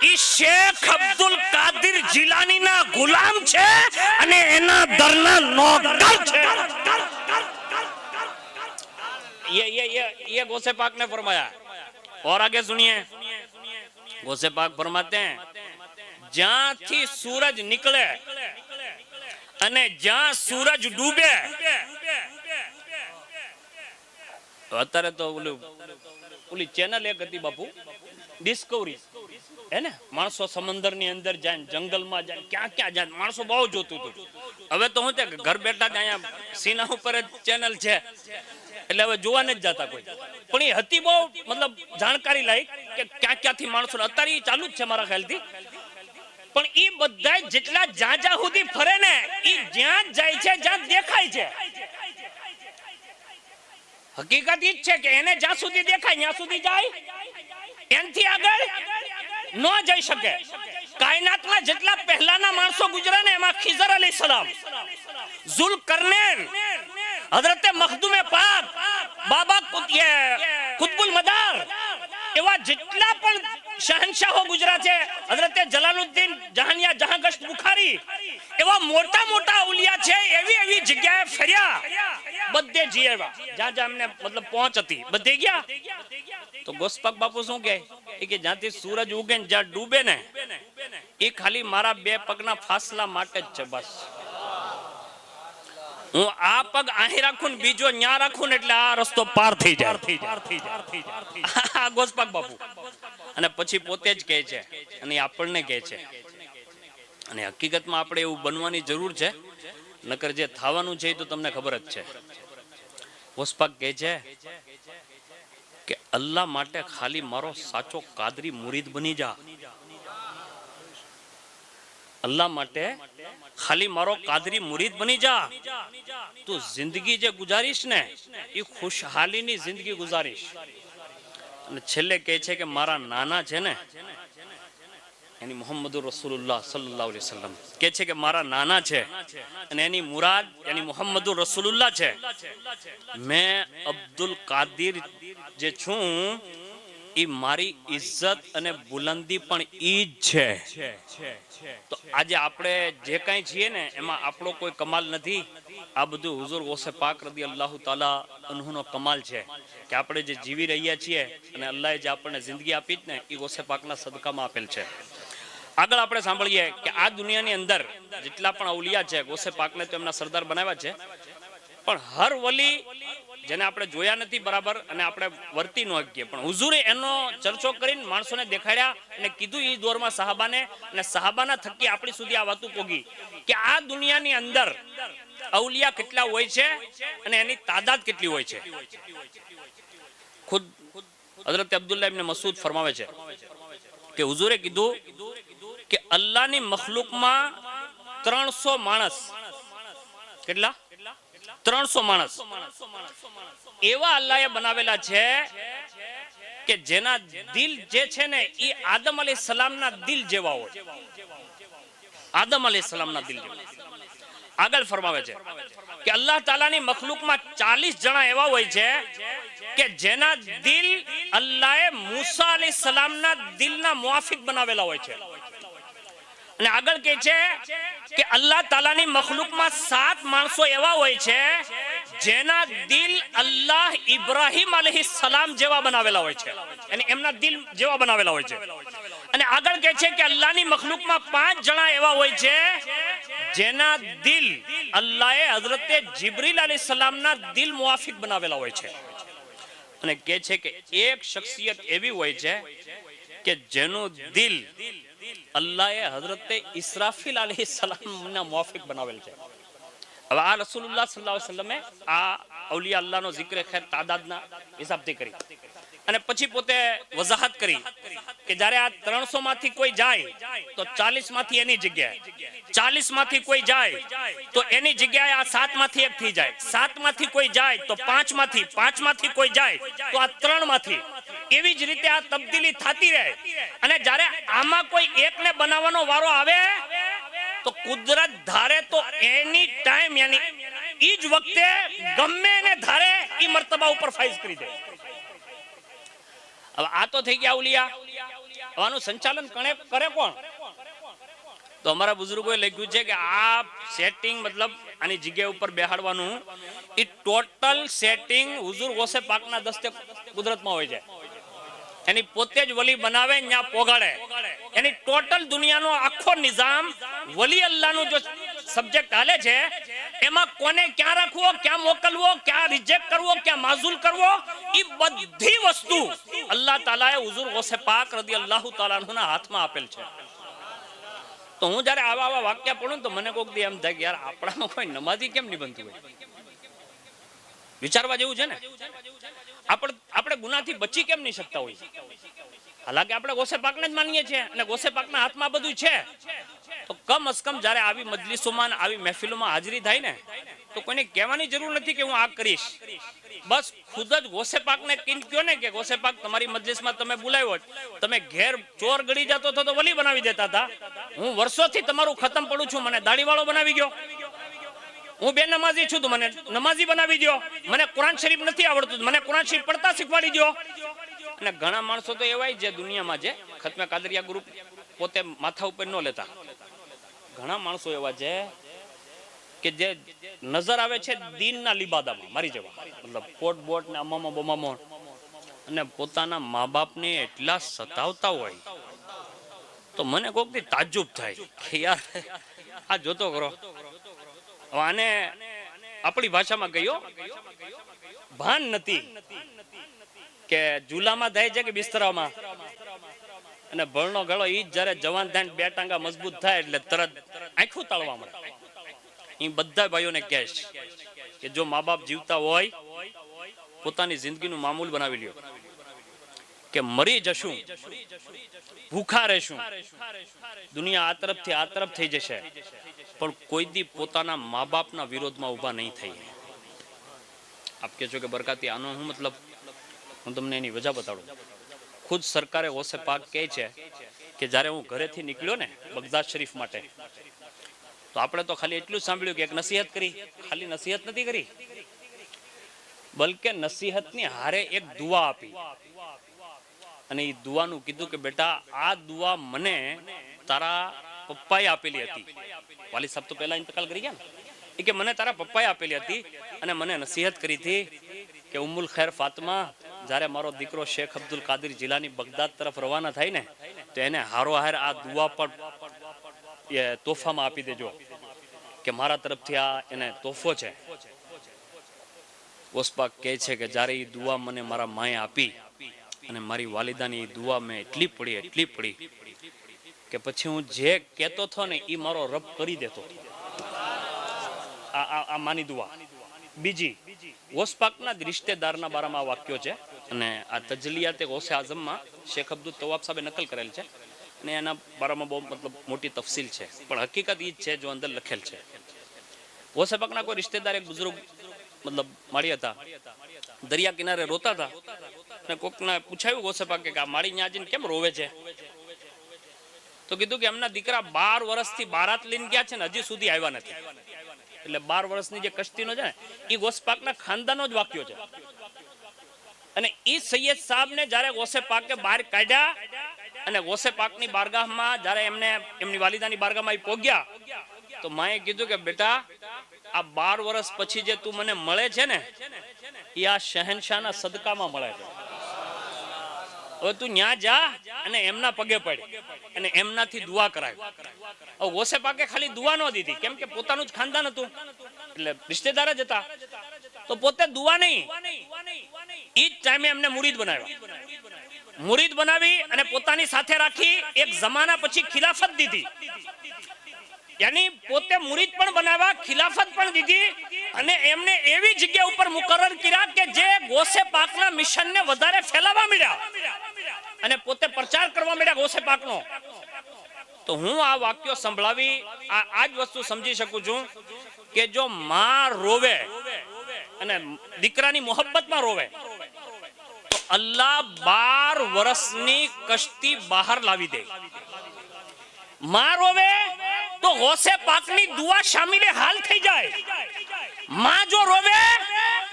ઈ શેખ અબ્દુલ કાદિર જીલાનીના ગુલામ છે અને એના દરના નોકર છે. ये गौसे पाक ने फरमाया. और आगे सुनिए, गौसे पाक फरमाते हैं જ્યાંથી સૂરજ નીકળે અને જ્યાં સૂરજ ડૂબે. અત્યારે તો ઓલી ચેનલ એક હતી બાપુ ડિસ્કવરી, હે ને, માણસો સમંદરની અંદર જાય, જંગલમાં જાય, ક્યાં ક્યાં જાય, માણસો બહુ જોતું હતું. હવે તો હું તે ઘર બેઠા જ અહીંયા સીના ઉપર જ ચેનલ છે એટલે હવે જોવા નથી જતા કોઈ. પણ એ હતી બહુ મતલબ જાણકારી લાયક કે ક્યાં ક્યાંથી માણસો, અત્યારે એ ચાલુ જ છે મારા ખ્યાલથી. પણ એ બધા જેટલા જ્યાં સુધી ફરે ને એ જ્યાં જાય છે જ્યાં દેખાય છે. હકીકત ઈ જ છે કે એને જ્યાં સુધી દેખાય ત્યાં સુધી જાય, એનથી આગળ ન જઈ શકે. કાયનાતમાં જેટલા પહેલાના માણસો ગુજરા ને એમાં ખિઝર અલૈહિસ્સલામ, ઝુલકરનૈન, હઝરતે મખદુમે પાક, બાબા કુતબુલ મદાર, એવા જેટલા પણ શહેનશાહો ગુજરા છે, હઝરતે જલાલુદ્દીન જહાનિયા જહાંગશ્ત બુખારી, એવા મોટા મોટા ઉલિયા છે, એવી એવી જગ્યાએ ફર્યા, બધે જીવ્યા જ્યાં જ્યાં એમને મતલબ પહોંચ હતી બધે ગયા. તો ગોસ્પક બાપુ શું કહે કે જ્યાંથી સૂરજ ઉગે ને જ્યાં ડૂબે ને એ ખાલી મારા બે પગના ફાસલા માટે જ છે. બસ હું આ પગ અહીં રાખું ને બીજો ન્યા રાખું ને એટલે આ રસ્તો પાર થઈ જાય. ગોસ્પક બાપુ અને પછી પોતે જ કહે છે અને આપણને કહે છે. અને હકીકતમાં આપણે એવું બનવાની જરૂર છે, નકર જે થવાનું છે એ તો તમને ખબર જ છે. ગોસ્પક કહે છે કે અલ્લાહ માટે ખાલી મારો સાચો કાદરી મુરીદ બની જા. અલ્લાહ માટે ખાલી મારો કાદરી મુરીદ બની જા. તું જિંદગી જે ગુજારીશ ને એ ખુશહાલીની જિંદગી ગુજારીશ. અને છેલ્લે કહે છે કે મારા નાના છે ને એની મોહમ્મદ રસૂલુલ્લાહ સલ્લલ્લાહુ અલૈહિ વસલ્લમ કહે છે કે મારા નાના છે અને એની મુરાદ એની મોહમ્મદ રસૂલુલ્લાહ છે. મેં અબ્દુલ કાદિર જે છું એ મારી ઇજ્જત અને બુલંદી પણ ઈ જ છે. તો આજે આપણે જે કાંઈ છીએ ને એમાં આપણો કોઈ કમાલ નથી. આ બધું હુઝુર ગૌસે પાક રદિયલ્લાહુ તાલા અન્હુનો કમાલ છે કે આપણે જે જીવી રહ્યા છીએ અને અલ્લાહે જે આપણને જિંદગી આપી જ ને એ ગૌસે પાકના સદકામાં આપેલ છે. આગળ આપણે સાંભળીએ કે આ દુનિયાની અંદર જેટલા પણ અવલિયા છે ગૌસે પાકને તો એમના સરદાર બનાવ્યા છે, પણ હર વલી જેને આપણે જોયા નથી બરાબર અને આપણે વર્તી ન શકીએ, પણ હુઝુરે એનો ચર્ચો કરીને માણસોને દેખાડ્યા અને કીધું એ દોરમાં સાહાબાને, અને સાહાબાના થકી આપણી સુધી આ વાતું પોગી કે આ દુનિયાની અંદર અવલિયા કેટલા હોય છે અને એની તાદાદ કેટલી હોય છે. ખુદ હઝરત અબ્દુલ્લાહ ઇબ્ન મસૂદ ફરમાવે છે કે હુઝુરે કીધું કે અલ્લાહની મખલુકમાં 300 માણસ, કેટલા? 300 માણસ એવા અલ્લાહે બનાવેલા છે કે જેના દિલ જે છે ને એ આદમ અલૈહિસ્સલામના દિલ જેવા હોય. આદમ અલૈહિસ્સલામના દિલ જેવા. આગળ ફરમાવે છે કે અલ્લાહ તાલાની મખલુકમાં 40 જણા એવા હોય છે કે જેના દિલ અલ્લાહે મૂસા અલૈહિસ્સલામના દિલના મુઆફિક બનાવેલા હોય છે. અને આગળ કહે છે કે અલ્લાહ તાલાની મખલુકમાં 7 માણસો એવા હોય છે જેના દિલ અલ્લાહ ઇબ્રાહીમ અલૈહિસ્સલામ જેવા બનાવેલા હોય છે. અને એમના દિલ જેવા બનાવેલા હોય છે. અને આગળ કહે છે કે અલ્લાહની મખલુકમાં 5 જણા એવા હોય છે જેના દિલ અલ્લાહે હઝરતે જિબ્રીલ અલૈહિસ્સલામના દિલ મુઆફિક બનાવેલા હોય છે. અને કહે છે કે એક શખ્સિયત એવી હોય છે કે જેનું દિલ અલ્લાહે હઝરતે ઇસરાફીલ અલૈહિસ્સલામના મુઆફિક બનાવેલ છે. હવે આ રસૂલુલ્લાહ સલ્લલ્લાહુ અલૈહિ વસલ્લમે આ અવલિયા અલ્લાહનો zikr ખેર તાદાદના હિસાબથી કરી અને પછી પોતે વજાહત કરી કે જ્યારે આ 300 માંથી કોઈ જાય તો 40 માંથી એની જગ્યાએ, 40 માંથી કોઈ જાય તો એની જગ્યાએ આ 7 માંથી એક થઈ જાય, 7 માંથી કોઈ જાય તો 5 માંથી, 5 માંથી કોઈ જાય તો આ 3 માંથી. એવી જ રીતે આ તબદીલી થતી રહે. અને જ્યારે આમાં કોઈ એકને બનાવવાનો વારો આવે તો કુદરત ધારે તો એની ટાઈમ યાની ઈ જ વખતે ગમે એને ધારે ઈ મર્તબા ઉપર ફાઈઝ કરી દે. હવે આ તો થઈ ગયા અવલિયા. આનું સંચાલન કરે કોણ? તો અમારા બુઝુર્ગોએ લખ્યું છે કે આ સેટિંગ મતલબ આની જગ્યા ઉપર બેહાડવાનું એ ટોટલ સેટિંગ હુઝુર ગૌસે પાકના દસ્તે કુદરતમાં હોય છે. એની પોતે જ વલી બનાવે ત્યાં પોગાડે. એની ટોટલ દુનિયાનો આખો નિઝામ વલી અલ્લાહનું જો સબ્જેક્ટ હાલે છે એમાં કોને ક્યાં રાખવો, ક્યાં મોકલવો, ક્યાં રિજેક્ટ કરવો, ક્યાં માઝૂલ કરવો, એ બધી વસ્તુ અલ્લાહ તાલાએ હુઝુર ગૌસે પાક રદિયલ્લાહુ તાલા અન્હુના હાથમાં આપેલ છે. તો હું જ્યારે આવા વાક્ય પડું તો મને કોઈક દી એમ થાય કે યાર આપણામાં કોઈ નમાઝી કેમ નહીં બનતું હોય? વિચારવા જેવું છે ને. આપણે ગુનાથી બચી કેમ નહીં શકતા હોય? હાલાકે આપણે ગૌસે પાકને જ માનીએ છીએ અને ગૌસે પાકના હાથમાં બધું છે. તો કમ અસ કમ જ્યારે આવી મજલિસોમાં આવી મહેફિલોમાં હાજરી થાય ને તો કોઈને કહેવાની જરૂર નથી કે હું આ કરીશ. બસ ખુદ જ ગૌસે પાકને કહો ને કે ગૌસે પાક તમારી મજલિસમાં તમે બોલાવ્યો, તમે ઘેર ચોર ગળી જતો હતો તો વલી બનાવી દેતા હતા. હું વર્ષોથી તમારું ખતમ પડું છું, મને દાઢીવાળો બનાવી ગયો. હું બે નમાઝી છું તો મને નમાઝી બનાવી દો. મને કુરાન શરીફ નથી આવડતું, મને કુરાન શરીફ પડતા શીખવાડી દો. અને ઘણા માણસો તો એવાય જે દુનિયામાં જે ખતમે કાદરિયા ગ્રુપ પોતે માથા ઉપર ન લેતા. ઘણા માણસો એવા છે કે જે નજર આવે છે દીનના લિબાદામાં મારી જવા, મતલબ કોટ બોટ ને અમામો બમામો, અને પોતાના મા બાપને એટલા સતાવતા હોય તો મને કોઈક દી તાજ્જુબ થાય કે યાર આ જોતો કરો. આને આપણી ભાષામાં ગયો ભાન નથી કે ઝૂલામાં થાય છે કે બિસ્તરામાં. અને ભળનો ગળો ઈ જ્યારે જવાન થાય બે ટાંગા મજબૂત થાય એટલે તરત આંખું તાળવા મળે. એ બધા ભાઈઓને કહે કે જો મા બાપ જીવતા હોય પોતાની જિંદગીનું મામૂલ બનાવી લ્યો કે મરી જશું, ભૂખા રહેશું, દુનિયા આ તરફથી આ તરફ થઈ જશે, પણ કોઈ દી પોતાના મા બાપના વિરોધમાં ઊભા નહીં થઈ. આપ કહે છો કે બરકાતી આનો હું મતલબ, હું તમને એની વજહ બતાડું. ખુદ સરકારે ગૌસે પાક કહે છે કે જ્યારે હું ઘરેથી નીકળ્યો ને બગદાદ શરીફ માટે તો આપણે તો ખાલી એટલું જ સાંભળ્યું કે એક નસીહત કરી. ખાલી નસીહત નથી કરી, બલકે નસીહતની હારે એક દુઆ આપી. અને એ દુઆનું કીધું કે બેટા આ દુઆ મને તારા પપ્પાએ આપેલી હતી. વાલી સાહેબ તો પહેલા ઇંતકાલ કરી ગયા ને, એ કે મને તારા પપ્પાએ આપેલી હતી અને મને નસીહત કરી હતી કે ઉમ્મુલ ખૈર ફાતિમા, જ્યારે મારો દીકરો શેખ અબ્દુલ કાદિર જિલાની બગદાદ તરફ રવાના થાય ને તો એને હારો હાર આ દુઆ પણ તોહફામાં આપી દેજો કે મારા તરફથી આ એને તોહફો છે. ઓસપાક કહે છે કે જ્યારે એ દુઆ મને મારા માએ આપી અને મારી વાલિદાની એ દુઆ મેં એટલી પડી કે પછી હું જે કહેતો હતો ને એ મારો રબ કરી દેતો. આ માની દુઆ. બીજી ઓસપાકના જ રિશ્તેદારના બારામાં વાક્યો છે અને આ તજલિયાતે ગૌસે આઝમમાં શેખ અબ્દુલ તવાબ સાહેબે નકલ કરેલ છે અને એના બારામાં બહુ મતલબ મોટી તફસીલ છે, પણ હકીકત એ જ છે જો અંદર લખેલ છે. ગૌસે પાકના કોઈ રિશ્તેદાર એક બુઝુર્ગ મતલબ માળી હતા, દરિયા કિનારે રોતા હતા અને કોકને પૂછાયું ગોસે પાકે કે આ માળી ન્યા જઈને કેમ રોવે છે, તો કીધું કે એમના દીકરા 12 વર્ષથી બારાત લઈને ગયા છે ને હજી સુધી આવ્યા નથી. એટલે 12 વર્ષની જે કશ્તીનો છે ને એ ગોસે પાકના ખાનદાનનો જ વાક્યો છે. અને ઈ સૈયદ સાહેબને જ્યારે ગોસે પાકે બહાર કાઢ્યા અને ગોસે પાકની બારગાહમાં જ્યારે એમને એમની વાલિદાની બારગાહમાં પહોંચ્યા તો માએ કીધું કે બેટા આ 12 વર્ષ પછી જે તું મને મળે છે ને એ આ શહેનશાહના સદકામાં મળે છે. હવે તું ન્યા જા અને એમના પગે પડ અને એમનાથી દુઆ કરાય. હવે ગોસે પાકે ખાલી દુઆ ન દીધી, કેમ કે પોતાનું જ ખાનદાન હતું એટલે રિશ્તેદાર જ હતા, તો પોતે દુઆ નહીં, ઈ જ ટાઈમે એમને મુરીદ બનાવ્યા. મુરીદ બનાવી અને પોતાની સાથે રાખી એક જમાના પછી ખિલાફત દીધી. યાની પોતે મુરીદ પણ બનાવ્યા, ખિલાફત પણ દીધી અને એમને એવી જગ્યા ઉપર મુકરર કર્યા કે જે ગોસે પાકના મિશનને વધારે ફેલાવવા મળ્યા અને પોતે પ્રચાર કરવા મળ્યા ગોસે પાકનો. તો હું આ વાક્યો સંભળાવી આ જ વસ્તુ સમજી શકું છું કે જો માં રોવે અને દીકરાની મોહબ્બતમાં રોવે તો અલ્લાહ 12 વર્ષની કશ્તી બહાર લાવી દે. માં રોવે તો ગોસે પાકની દુઆ શામિલે હાલ થઈ જાય. માં જો રોવે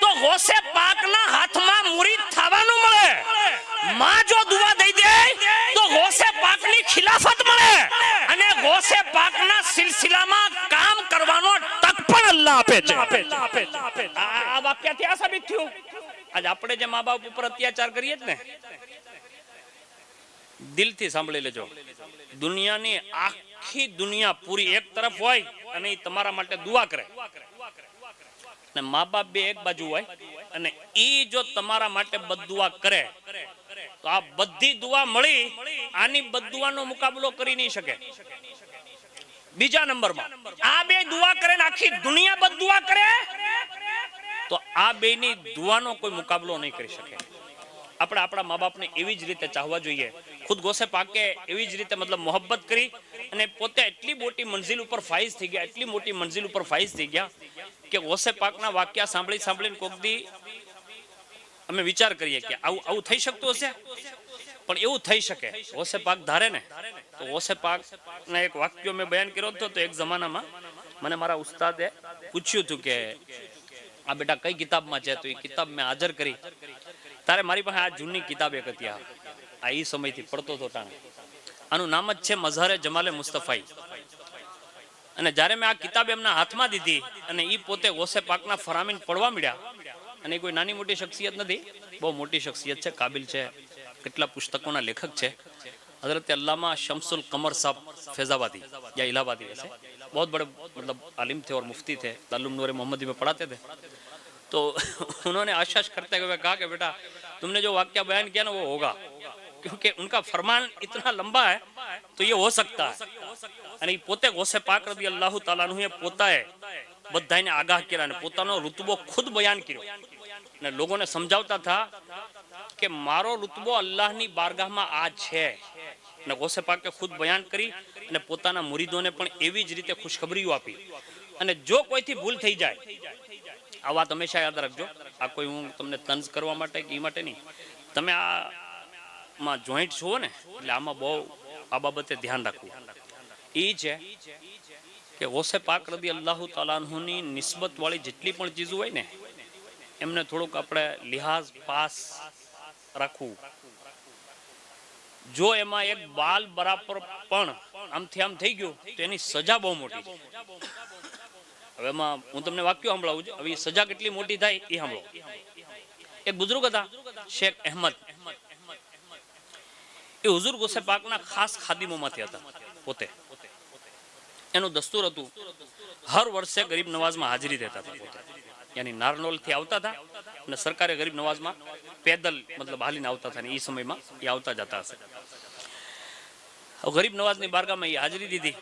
તો ગોસે પાકના હાથમાં મુરીદ થવાનું મળે. માં જો દુઆ દઈ દે તો ગોસે પાકની ખિલાફત મળે અને ગોસે પાકના સિલસિલામાં કામ કરવાનો તક પણ અલ્લાહ આપે છે. આ વાક્યથી આ સાબિત થયું. આજ આપણે જે મા બાપ ઉપર અત્યાચાર કરીએ જ ને, દિલથી સાંભળી લેજો, દુનિયાની આખી દુનિયા પૂરી એક તરફ હોય અને એ તમારા માટે દુઆ કરે અને મા બાપ બે એક બાજુ હોય અને ઈ જો તમારા માટે બદદુઆ કરે તો આ બધી દુઆ મળી આની બદદુઆનો મુકાબલો કરી નહીં શકે. બીજા નંબરમાં આ બે દુઆ કરે ને આખી દુનિયા બદદુઆ કરે તો આ બેની દુઆનો કોઈ મુકાબલો નહીં કરી શકે. આપણે આપણા મા બાપને એવી જ રીતે ચાહવા જોઈએ. ખુદ ગોસે પાકે એવી જ રીતે મતલબ મોહબ્બત કરી અને પોતે એટલી મોટી મંજિલ ઉપર ફાઈઝ થઈ ગયા, એટલી મોટી મંજિલ ઉપર ફાઈઝ થઈ ગયા કે ગોસે પાકના વાક્યા સાંભળીને કોક દી અમે વિચાર કરીએ કે આવું થઈ શકતું હશે, પણ એવું થઈ શકે. ગોસે પાક ધારે ને તો ગોસે પાકના એક વાક્યો મેં બયાન કર્યો હતો. તો એક જમાનામાં મને મારા ઉસ્તાદે પૂછ્યું હતું કે આ બેટા કઈ કિતાબમાં છે, તો એ કિતાબ મેં હાજર કરી. તારે મારી પાસે આ જૂની કિતાબ એક હતી, આ ઈ સમયથી પડતો હતો ટાણે. આનું નામ જ છે મઝારે જમાલે મુસ્તફાઈ. અને જ્યારે મેં આ કિતાબ એમના હાથમાં દીધી અને ઈ પોતે ગોસે પાકના ફરામીન પડવા મળ્યા, અને કોઈ નાની મોટી શખ્સિયત નથી, બહુ મોટી શખ્સિયત છે, કાબિલ છે, કેટલા પુસ્તકોના લેખક છે. हजरत अल्लामा शम्सुल कमर साहब फैजाबादी या इलाहाबादी वैसे बहुत बड़े मतलब आलिम थे और मुफ्ती थे, ताल्लुम नूर मोहम्मदी में पढ़ाते थे. तो उन्होंने आश्वास करते हुए कहा कि बेटा तुमने जो वाक्य बयान किया ना वो होगा, क्योंकि उनका फरमान इतना लंबा है तो ये हो सकता है. અને પોતે ગોસે પાક રદી અલ્લાહ તાલાનું એ પોતાએ બધાને આગાહ કર્યા અને પોતાનો રુતબો ખુદ બયાન કર્યો અને લોકોને સમજાવતા હતા કે મારો રુતબો અલ્લાહની બારગાહમાં આ છે. અને ગોસે પાકે ખુદ બયાન કરી અને પોતાના મુરીદોને પણ એવી જ રીતે ખુશખબરીઓ આપી. અને જો કોઈથી ભૂલ થઈ જાય, આ વાત હંમેશા યાદ રાખજો, આ કોઈ હું તમને તંજ કરવા માટે કે એ માટે નહીં, તમે આમાં જોઈન્ટ છો ને એટલે આમાં બહુ આ બાબતે ધ્યાન રાખવું. એ છે કે ગોસે પાક રદી અલ્લાહ તાલાની નિસ્બત વાળી જેટલી પણ ચીજો હોય ને એમને થોડુંક આપણે લિહાઝ પાસ રાખવું. જો એમાં એક બાલ બરાબર પણ આમથી આમ થઈ ગયું તો એની સજા બહુ મોટી છે. હવે એમાં હું તમને વાક્યો સંભળાવું છું, હવે સજા કેટલી મોટી થાય એ સાંભળો. એક બુઝુર્ગ હતા શેખ અહેમદ, એ હુઝુર ગોસે પાકના ખાસ ખાદીમોમાંથી હતા. પોતે એનું દસ્તુર હતું હર વર્ષે ગરીબ નવાઝમાં હાજરી દેતા હતા. પોતે યાની નારનોલથી આવતા હતા અને સરકારે ગરીબ નવાઝમાં પેદલ મતલબ હાલીને આવતા હતા. ને એ સમયમાં એ આવતા જતા હશે. ગરીબ નવાઝની બારગામાં એ હાજરી દીધી.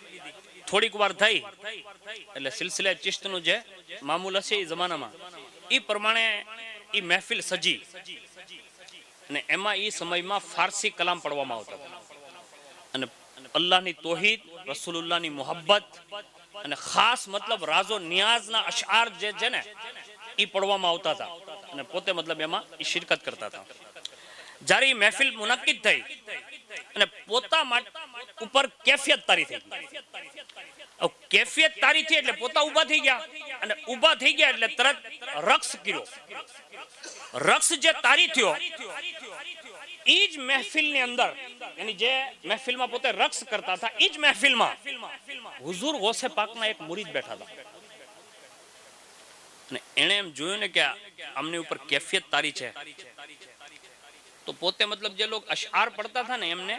થોડીક વાર થઈ એટલે સિલસિલે ચિશ્તનું જે મામૂલ હશે એ જમાનામાં એ પ્રમાણે એ મહેફિલ સજી અને એમાં એ સમયમાં ફારસી કલામ પડવામાં આવતા હતા. અને અલ્લાહની તૌહીદ, રસૂલુલ્લાહની મોહબ્બત અને ખાસ મતલબ રાઝો નિયાઝના અશઆર જે છે ને એ પડવામાં આવતા હતા. અને પોતે મતલબ એમાં એ શિરકત કરતા હતા. જ્યારે એ મહેફિલ મુનક્કિદ થઈ અને પોતા ઉપર કેફિયત તારી થઈ ગઈ, કેફિયત તારી થઈ એટલે પોતા ઊભા થઈ ગયા અને ઊભા થઈ ગયા એટલે તરત રક્સ કર્યો. રક્સ જે તારી થયો ઈ જ મહેફિલની અંદર, એની જે મહેફિલમાં પોતે રક્સ કરતા હતા ઈ જ મહેફિલમાં હુઝુર ગૌસે પાકના એક મુરીદ બેઠા હતા અને એણે એમ જોયું ને કે આમની ઉપર કેફિયત તારી છે તો પોતે મતલબ જે લોકો અશઆર પડતા હતા ને એમને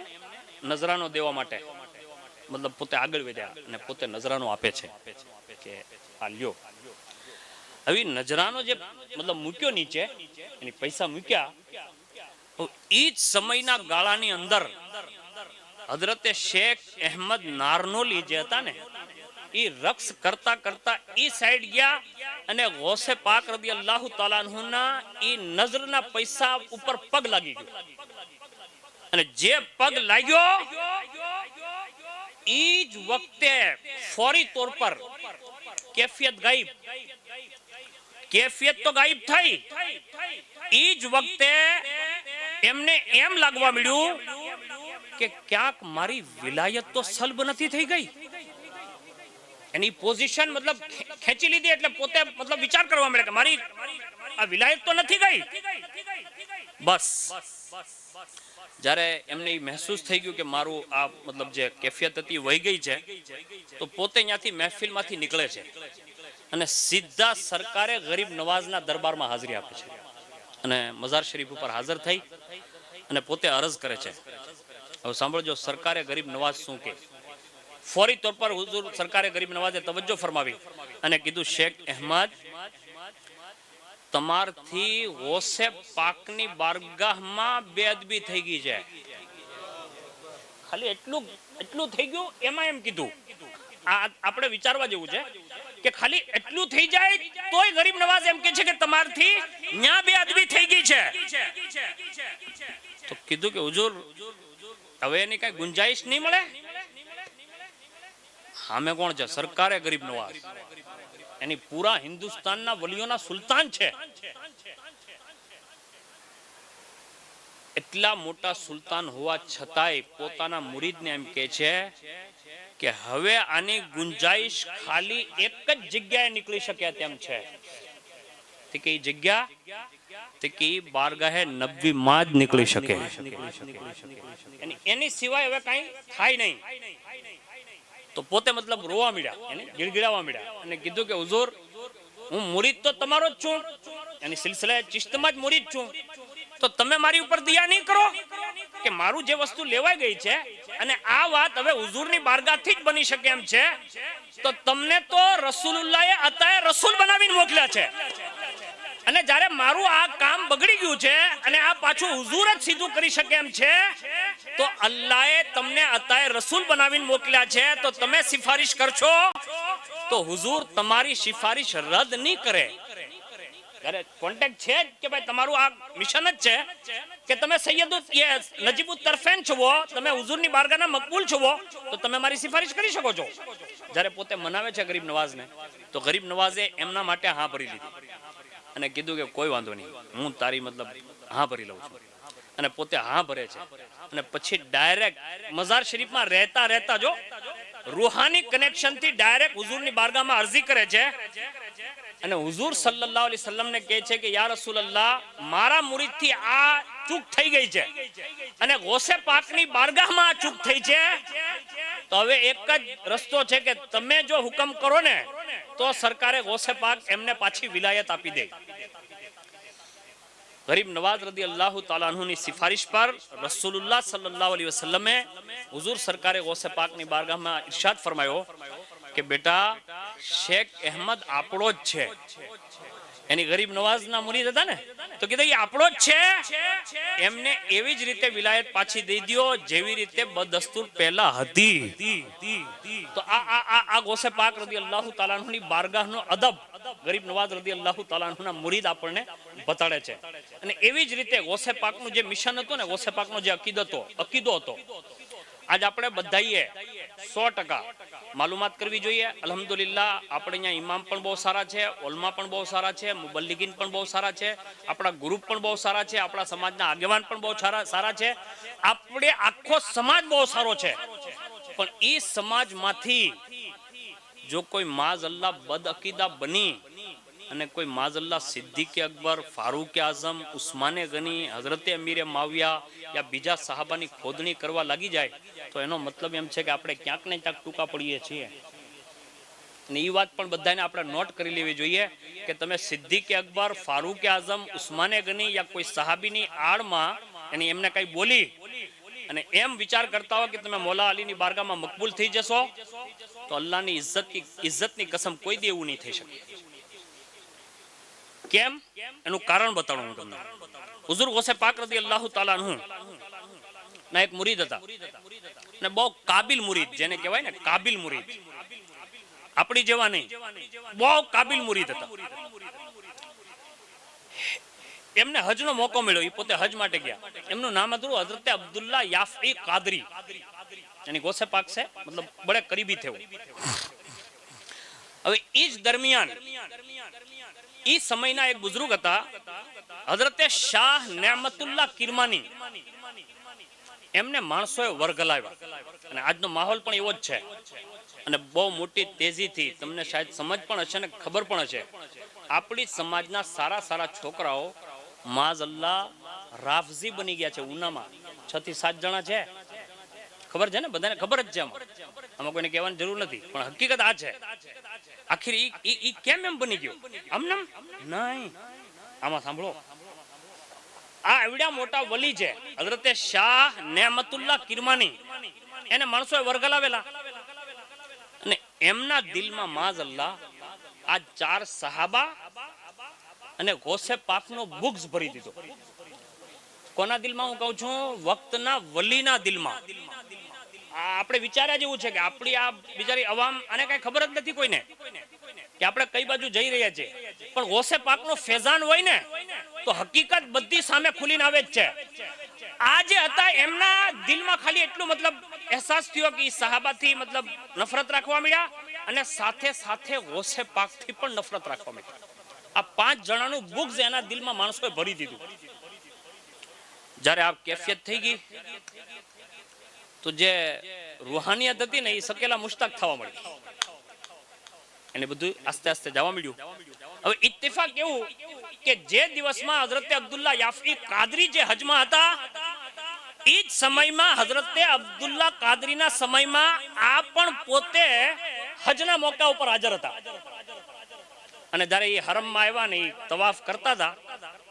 નજરાનો દેવા માટે મતલબ પોતે આગળ વધ્યા અને પોતે નજરાનો આપે છે કે આ લ્યો. હવે નજરાનો જે મતલબ મૂક્યો નીચે, એની પૈસા મૂક્યા, ઈ જ સમયના ગાળાની અંદર હઝરતે શેખ અહેમદ નારનોલી જે હતા ને ઈ રક્સ કરતા કરતા ઈ સાઈડ ગયા અને ગૌસે પાક રદિયલ્લાહુ તાલા અન્હુના ઈ નજરના પૈસા ઉપર પગ લાગી ગયો અને જે પગ લાગ્યો ઈ જ વખતે ફોરી તौर પર કેફિયત ગાયબ, કેફિયત તો ગાયબ થઈ. ઈ જ વખતે એમને એમ લાગવા મળ્યું કે ક્યાંક મારી વિલાયત તો સલ્બ નથી થઈ ગઈ. એની પોઝિશન મતલબ ખેંચી લીધી એટલે પોતે મતલબ વિચાર કરવા મળે કે મારી આ વિલાયત તો નથી ગઈ. બસ જ્યારે એમને મહેસૂસ થઈ ગયું કે મારું આ મતલબ જે કેફિયત હતી વહી ગઈ છે તો પોતે ત્યાંથી મહેફિલમાંથી નીકળે છે અને સીધા સરકારે ગરીબ નવાઝના દરબારમાં હાજરી આપે છે અને મઝાર શરીફ ઉપર હાજર થઈ અને પોતે અરજ કરે છે. હવે સાંભળજો સરકારે ગરીબ નવાઝ શું કે. ફોરી તौर પર હુઝુર સરકારે ગરીબ નવાઝે તવજ્જો ફરમાવી અને કીધું શેખ અહેમદ તમારથી ગૌસે પાકની બારગાહમાં બેઅદબી થઈ ગઈ છે. ખાલી એટલું થઈ ગયું એમાં એમ કીધું. આ આપણે વિચારવા જેવું છે કે ખાલી એટલું થઈ જાય તોય ગરીબ નવાઝ એમ કે છે કે તમારથી ન્યા બેઅદબી થઈ ગઈ છે. તો કીધું કે હુઝુર હવે એની કઈ ગુંજાઈશ નહીં મળે. સામે કોણ છે? સરકારે ગરીબ નવાઝ, એની પૂરા હિન્દુસ્તાનના વલીઓના સુલતાન છે. એટલા મોટા સુલતાન હોવા છતાંય પોતાના મુરીદને એમ કહે છે કે હવે આની ગુંજાઈશ ખાલી એક જ જગ્યાએ નીકળી શકે તેમ છે. તે કઈ જગ્યા? તે કે બારગાહે નબવી માં જ નીકળી શકે. એની સિવાય હવે કઈ થાય નહીં. તો પોતે મતલબ રોવા મળ્યા, એને ગીડગીડાવા મળ્યા અને કીધું કે હુઝુર હું મુરીદ તો તમારો જ છું, એની સિલસિલા ચિશ્તમાં જ મુરીદ છું, તો તમે મારી ઉપર દયા નહીં કરો કે મારું જે વસ્તુ લેવાઈ ગઈ છે અને આ વાત હવે હુઝુરની બારગાહથી જ બની શકે એમ છે, તો તમને તો રસૂલુલ્લાહે અતાએ રસૂલ બનાવીને મોકલ્યા છે અને જ્યારે મારું આ કામ બગડી ગયું છે અને આ પાછું હુઝુર જ સીધું કરી શકે એમ છે, તો અલ્લાહે તમને અતાએ રસૂલ બનાવીને મોકલ્યા છે, તો તમે સિફારિશ કરશો તો હુઝુર તમારી સિફારિશ રદ નહીં કરે. અરે કોન્ટેક્ટ છે કે ભાઈ તમારું આ મિશન જ છે કે તમે સૈયદુલ નજીબુત તરફેન છો, તમે હુઝુરની બારગાહના મકબૂલ છો, તો તમે મારી સિફારિશ કરી શકો છો. જ્યારે પોતે મનાવે છે ગરીબ નવાઝને તો ગરીબ નવાઝે એમના માટે હા ભરી લીધી અને કીધું કે કોઈ વાંધો નહીં, હું તારી મતલબ હા ભરી લઉં છું. અને પોતે હા ભરે છે અને પછી ડાયરેક્ટ મઝાર શરીફમાં રહેતા જો રૂહાની કનેક્શન થી ડાયરેક્ટ હુઝુરની બારગાહમાં અરજી કરે છે અને હુઝુર સલ્લલ્લાહુ અલૈહિ વસલ્લમ ને કહે છે કે યા રસૂલલ્લાહ મારા મુરીદથી આ ચૂક થઈ ગઈ છે અને ગૌસે પાકની બારગાહમાં આ ચૂક થઈ છે, તો હવે એક જ રસ્તો છે કે તમે જો હુકમ કરો ને તો સરકારે ગૌસે પાક એમને પાછી વિલાયત આપી દે. ગરીબ નવાઝ રદિયલ્લાહુ તાલા અન્હુની સિફારિશ પર રસૂલુલ્લાહ સલ્લલ્લાહુ અલૈહિ વસલ્લમે હુઝુર સરકારે ગૌસે પાકની બારગાહમાં ઇરશાદ ફરમાયો કે બેટા શેખ અહેમદ આપણો જ છે. એની ગરીબ નવાઝના મુરીદ હતા ને તો કીધું એ આપણો જ છે, એમને એવી જ રીતે વિલાયત પાછી દઈ દો જેવી રીતે બદસ્તુર પહેલા હતી. તો આ ગૌસે પાક રદિયલ્લાહુ તાલા અન્હુની બારગાહનો અદબ ગરીબ નવાઝ રદિયલ્લાહુ તાલા અન્હુના મુરીદ આપણને બતાડે છે. અને એવી જ રીતે ગૌસે પાકનું જે મિશન હતું ને, ગૌસે પાકનો જે અકીદો હતો, આજ આપણે બધાઈએ 100% માલુમાત કરવી જોઈએ. અલ્હમ્દુલિલ્લાહ આપણે અહીંયા ઇમામ પણ બહુ સારા છે, ઓલમા પણ બહુ સારા છે, મુબલ્લિગીન પણ બહુ સારા છે, આપણા ગ્રુપ પણ બહુ સારા છે, આપણા સમાજના આગેવાન પણ બહુ સારા છે, આપણે આખો સમાજ બહુ સારો છે. પણ એ સમાજમાંથી જો કોઈ માઝ અલ્લાહ બદઅકીદા બની અને કોઈ માઝ અલ્લાહ સિદ્દીકે અકબર, ફારૂકે આઝમ, ઉસ્માને ગની, હઝરતે અમીરે માવિયા યા બીજા સહાબાની ખોદણી કરવા લાગી જાય તો એનો મતલબ એમ છે કે આપણે ક્યાંક ને ક્યાંક ટૂંકા પડીએ છીએ. અને એ વાત પણ બધાને આપણે નોટ કરી લેવી જોઈએ કે તમે સિદ્દીકે અકબર, ફારૂકે આઝમ, ઉસ્માને ગની યા કોઈ સહાબીની આડમાં એની એમને કઈ બોલી અને એમ વિચાર કરતા હોય કે તમે મોલા અલીની બારગામાં મકબૂલ થઈ જશો તો અલ્લાહની ઇજ્જતની કસમ કોઈ દી એવું નહીં થઈ શકે. કેમ? એનું કારણ બતાડું હું તમને. હુઝુર ગૌસે પાક રદિયલ્લાહુ તાલા અન્હુ ના એક મુરીદ હતા ને બહુ કાબિલ મુરીદ, જેને કહેવાય ને કાબિલ મુરીદ, આપણી જેવા નહીં, બહુ કાબિલ મુરીદ હતા. એમને હજનો મોકો મળ્યો, એ પોતે હજ માટે ગયા. એમનું નામ હતું હઝરતે અબ્દુલ્લા યાફઈ કાદરી, એની ગૌસે પાક છે, મતલબ બડે કરીબી થે. હવે એ જ દરમિયાન એ સમયના એક બુઝુર્ગ હતા હઝરતે શાહ નેમતુલ્લાહ કિરમાની. એમને માણસોએ વરગલાવ્યા અને આજનો માહોલ પણ એવો જ છે. અને બહુ મોટી તેજીથી તમને શાયદ સમજ પણ હશે ને ખબર પણ હશે, આપણી સમાજના સારા સારા છોકરાઓ માઝ અલ્લાહ રાફઝી બની ગયા છે. ઉનામાં 6 થી 7 જણા છે, ખબર છે ને બધાને, ખબર જ છે. આમાં કોઈને કહેવાની જરૂર નથી, પણ હકીકત આ છે. આખિર ઈ કેમ એમ બની ગયો? આમનામ નહીં. આમાં સાંભળો, આ એવડા મોટા વલી છે હઝરતે શાહ નેમતુલ્લાહ કિરમાની. એને માણસોએ વરગલાવેલા અને એમના દિલમાં માઝ અલ્લાહ આ 4 સહાબા અને ગૌસે પાકનો બુગ્ઝ ભરી દીધો. કોના દિલમાં? હું કહું છું વક્તના વલીના દિલમાં. આપણે વિચાર્યા જેવું છે કે આપણી આ બિચારી અવામ આને કઈ ખબર જ નથી કોઈને કે આપણે કઈ બાજુ જઈ રહ્યા છીએ. પણ ગૌસે પાકનો ફેઝાન હોય ને તો હકીકત બધી સામે ખુલીને આવે જ છે. આ જે હતા એમના દિલમાં ખાલી એટલું મતલબ અહેસાસ થયો કે સહાબાથી મતલબ નફરત રાખવા મળ્યા અને સાથે સાથે ગૌસે પાકથી પણ નફરત રાખવા મળ્યા. આ 5 જણાનું બુગ્ઝ એના દિલમાં માણસોએ ભરી દીધું. જ્યારે આ કેફિયત થઈ ગઈ તો જે રૂહાનિયત હતી ને એ સકેલા મુશ્તાક થવા મળી. એને બધું આસ્તે આસ્તે જવા મળ્યું. હવે ઇત્તિફાક એવું કે જે દિવસમાં હઝરતે અબ્દુલ્લા યાફઈ કાદરી જે હજમાં હતા એ જ સમયમાં હઝરતે અબ્દુલ્લા કાદરીના સમયમાં આ પણ પોતે હજના મોકા ઉપર હાજર હતા. અને જ્યારે એ હરમમાં આવ્યા ને એ તવાફ કરતા હતા